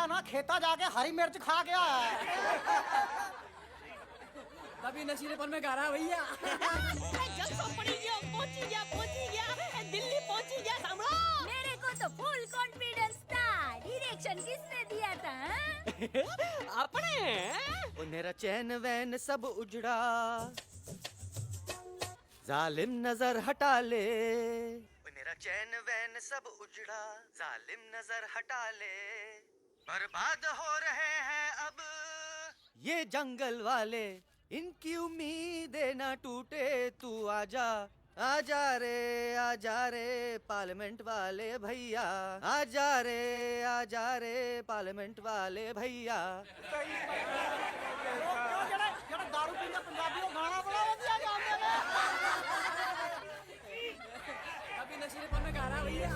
ना खेता जाके हरी मिर्च खा गया है। कभी नशीलेपन में गा रहा भैया। दिल्ली पहुंची गया सामरा। मेरे को तो फुल कॉन्फिडेंस था। डायरेक्शन किसने दिया था? अपने मेरा चैन वैन सब उजड़ा, जालिम नजर हटा ले, मेरा चैन वैन सब उजड़ा, जालिम नजर हटा ले, बर्बाद हो रहे हैं अब ये जंगल वाले, इनकी उम्मीदें ना टूटे, तू आजा आजा रे पार्लियामेंट वाले भैया, आजा रे पार्लियामेंट वाले भैया। दारू पीना पंजाबियों गाना बड़ा दिया जाने में। कभी नशीलेपन में गा रहा भैया।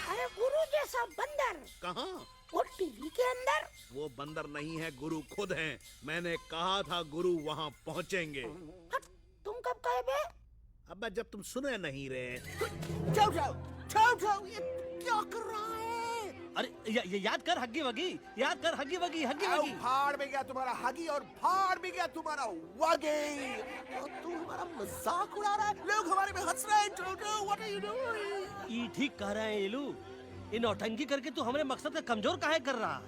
अरे गुरु जैसा बंदर कहाँ? वो टीवी के अंदर। वो बंदर नहीं है, गुरु खुद हैं। मैंने कहा था गुरु वहाँ पहुँचेंगे। तुम कब कहे बे? अब जब तुम सुने नहीं रहे। ये क्या कर रहा है? अरे याद कर हग्गी वगी, याद कर हग्गी वगी। भाड़ में गया तुम्हारा हगी और भाड़ में गया तुम्हारा वगी। और तू हमारा मजाक उड़ा रहा है, लोग हमारे में हंस रहे हैं। टोटो, what are you doing? ये ठीक कह रहे हैं इलू। इन नौटंकी करके तू हमारे मकसद का कमजोर काहे कर रहा?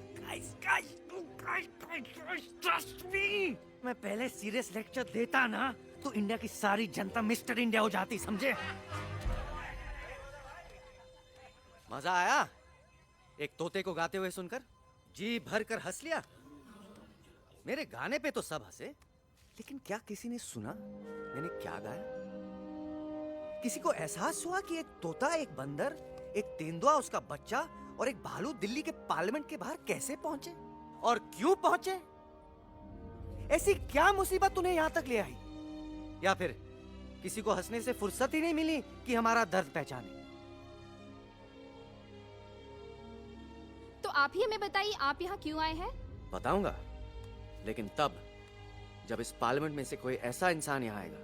ट्रस्ट मी, मैं पहले सीरियस लेक्चर देता ना तो इंडिया की सारी जनता मिस्टर इंडिया हो जाती, समझे? मजा आया एक तोते को गाते हुए सुनकर? जी भर कर हंस लिया। मेरे गाने पे तो सब हंसे, लेकिन क्या किसी ने सुना मैंने क्या गाया? किसी को एहसास हुआ कि एक तोता, एक बंदर, एक तेंदुआ, उसका बच्चा और एक भालू दिल्ली के पार्लियामेंट के बाहर कैसे पहुंचे और क्यों पहुंचे? ऐसी क्या मुसीबत उन्हें यहां तक ले आई? या फिर किसी को हंसने से फुर्सत ही नहीं मिली कि हमारा दर्द पहचाने? तो आप ही हमें बताइए, आप यहाँ क्यों आए हैं? बताऊंगा, लेकिन तब जब इस पार्लियामेंट में से कोई ऐसा इंसान यहाँ आएगा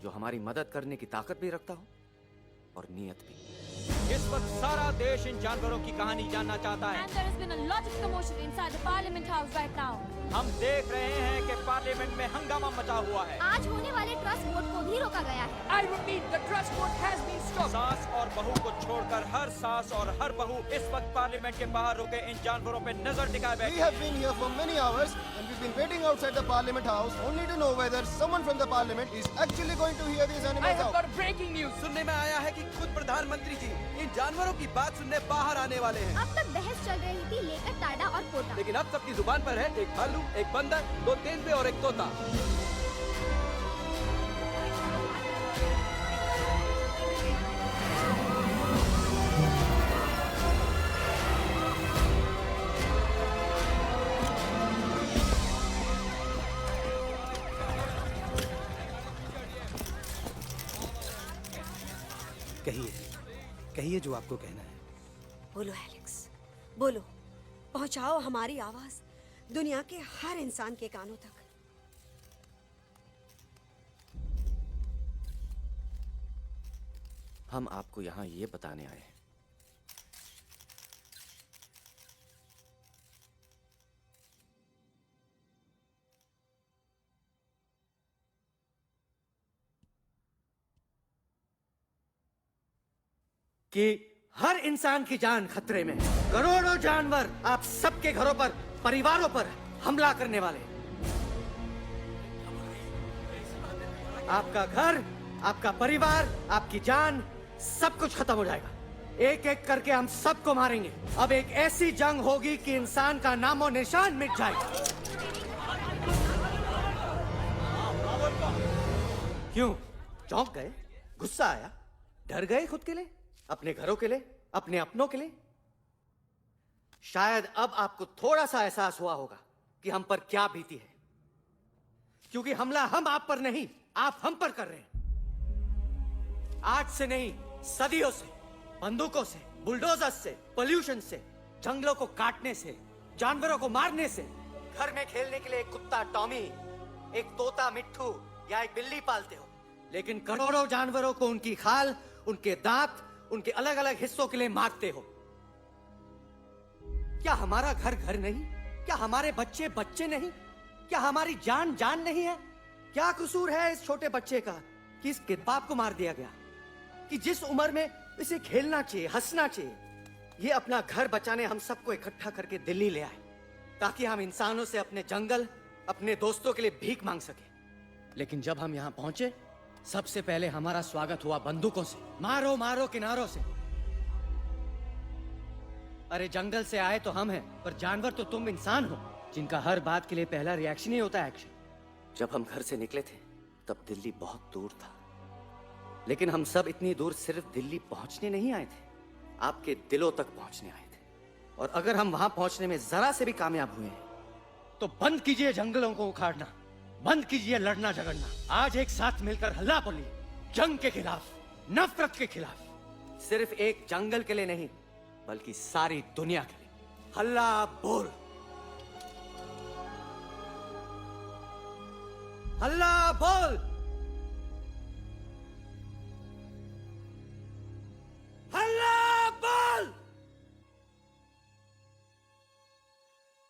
जो हमारी मदद करने की ताकत भी रखता हो और नीयत भी। इस वक्त सारा देश इन जानवरों की कहानी जानना चाहता है। And there has been a lot of commotion inside the Parliament House right now. हम देख रहे हैं कि पार्लियामेंट में हंगामा मचा हुआ है। आज होने वाले ट्रस्ट वोट को भी रोका गया है। I repeat, the trust vote has been stopped. सास और बहू को छोड़कर हर सास और हर बहू इस वक्त पार्लियामेंट के बाहर रुके इन जानवरों पे नजर टिकाए बैठे। We have been here for many hours and we've been waiting outside the Parliament House only to know whether someone from the Parliament is actually going to hear these animals I have out. got breaking news. सुनने में आया है कि खुद प्रधानमंत्री जी इन जानवरों की बात सुनने बाहर आने वाले हैं। अब तक बहस चल रही थी लेकर टाडा और पोटा, लेकिन अब सबकी जुबान पर है एक भालू, एक बंदर, 2 तेंदुए और एक तोता। कहिए, कहिए जो आपको कहना है। बोलो एलेक्स, बोलो। पहुंचाओ हमारी आवाज दुनिया के हर इंसान के कानों तक। हम आपको यहाँ ये बताने आए हैं कि हर इंसान की जान खतरे में है। करोड़ों जानवर आप सबके घरों पर, परिवारों पर हमला करने वाले हैं। आपका घर, आपका परिवार, आपकी जान, सब कुछ खत्म हो जाएगा। एक एक करके हम सबको मारेंगे। अब एक ऐसी जंग होगी कि इंसान का नामो निशान मिट जाएगा। क्यों चौंक गए? गुस्सा आया? डर गए खुद के लिए, अपने घरों के लिए, अपने अपनों के लिए? शायद अब आपको थोड़ा सा एहसास हुआ होगा कि हम पर क्या बीती है, क्योंकि हमला हम आप पर नहीं, आप हम पर कर रहे हैं। आज से नहीं, सदियों से, बंदूकों से, बुलडोजर से, पोल्यूशन से, जंगलों को काटने से, जानवरों को मारने से। घर में खेलने के लिए एक कुत्ता टॉमी, एक तोता मिट्ठू या एक बिल्ली पालते हो, लेकिन करोड़ों जानवरों को उनकी खाल, उनके दांत, उनके अलग अलग हिस्सों के लिए मारते हो। क्या हमारा घर घर नहीं? क्या हमारे बच्चे बच्चे नहीं? क्या हमारी जान जान नहीं है? क्या कसूर है इस छोटे बच्चे का कि इसके बाप को मार दिया गया, कि जिस उम्र में इसे खेलना चाहिए, हंसना चाहिए? ये अपना घर बचाने हम सबको इकट्ठा करके दिल्ली ले आए ताकि हम इंसानों से अपने जंगल, अपने दोस्तों के लिए भीख मांग सके। लेकिन जब हम यहाँ पहुंचे, सबसे पहले हमारा स्वागत हुआ बंदूकों से, मारो मारो किनारों से। अरे जंगल से आए तो हम हैं, पर जानवर तो तुम इंसान हो, जिनका हर बात के लिए पहला रिएक्शन ही होता है एक्शन। जब हम घर से निकले थे तब दिल्ली बहुत दूर था, लेकिन हम सब इतनी दूर सिर्फ दिल्ली पहुंचने नहीं आए थे, आपके दिलों तक पहुंचने आए थे। और अगर हम वहां पहुंचने में जरा से भी कामयाब हुए हैं तो बंद कीजिए जंगलों को उखाड़ना, बंद कीजिए लड़ना झगड़ना। आज एक साथ मिलकर हल्ला बोलिए, जंग के खिलाफ, नफरत के खिलाफ। सिर्फ एक जंगल के लिए नहीं, बल्कि सारी दुनिया के लिए हल्ला बोल, हल्ला बोल, हल्ला बोल,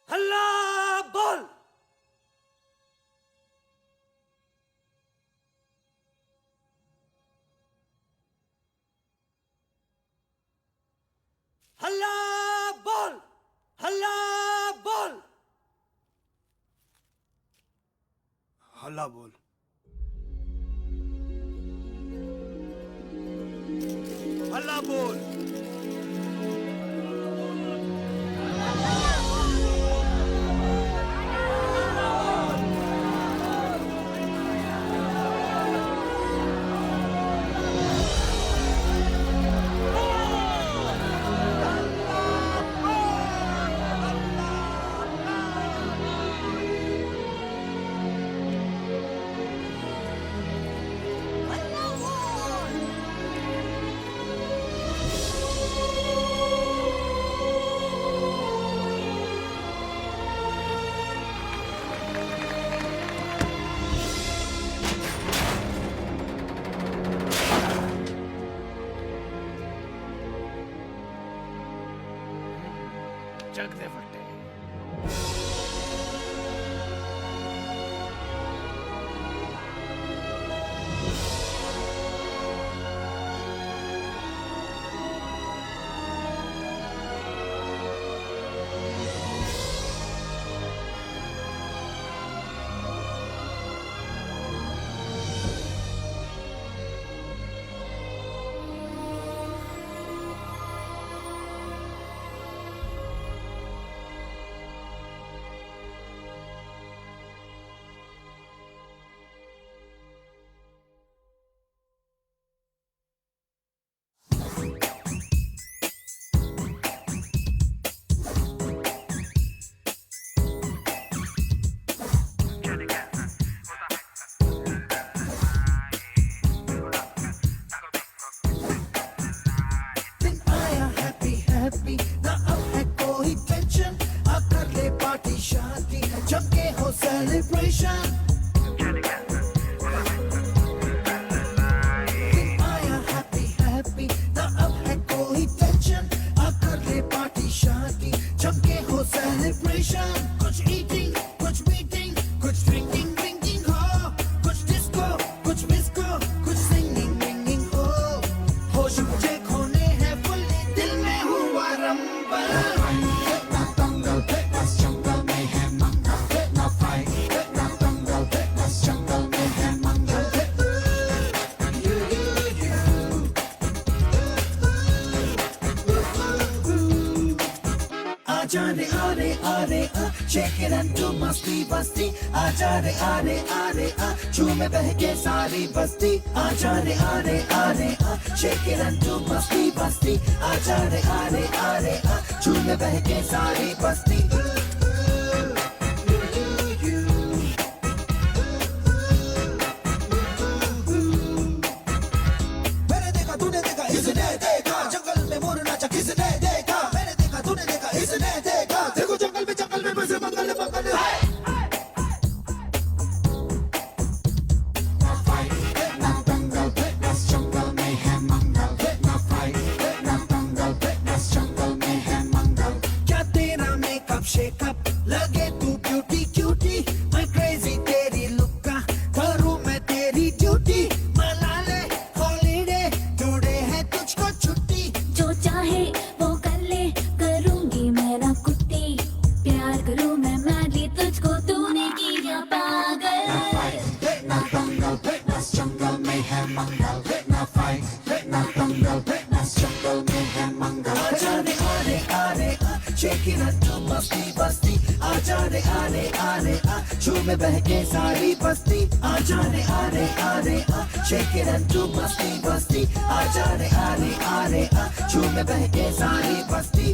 हल्ला बोल। हल्ला बोल, हल्ला बोल, हल्ला बोल। हल्ला बोल। चक दे फटे। Shake it and do masti basti. Aaja re झूमे बहके सारी बस्ती. Aaja re shake it and do masti basti. Aaja re झूमे बहके सारी बस्ती. मैंने देखा तूने देखा इसने देखा जंगल में मोर नाचा किसने देखा. मैंने देखा तूने देखा इसने देखा देखो जंगल में बसे मंगल मंगल. क्या तेरा मेकअप शेकअप लगे तू ब्यूटी क्यूटी. मैं क्रेजी तेरी लुक का करूं मैं तेरी ड्यूटी. मना ले हॉलीडे टुडे है तुझको छुट्टी. जो चाहे वो कर ले करूंगी मैं ना कुत्ती. प्यार करूं मैं मैडली तुझको तूने किया पागल. जंगल में है मंगल. ना फाइट ना दंगल जंगल में है मंगल. आजा रे shake it and do मस्ती बस्ती. आजा रे झूमे बहके सारी बस्ती. आजा रे shake it and do मस्ती बस्ती. आजा रे झूमे बहके सारी बस्ती.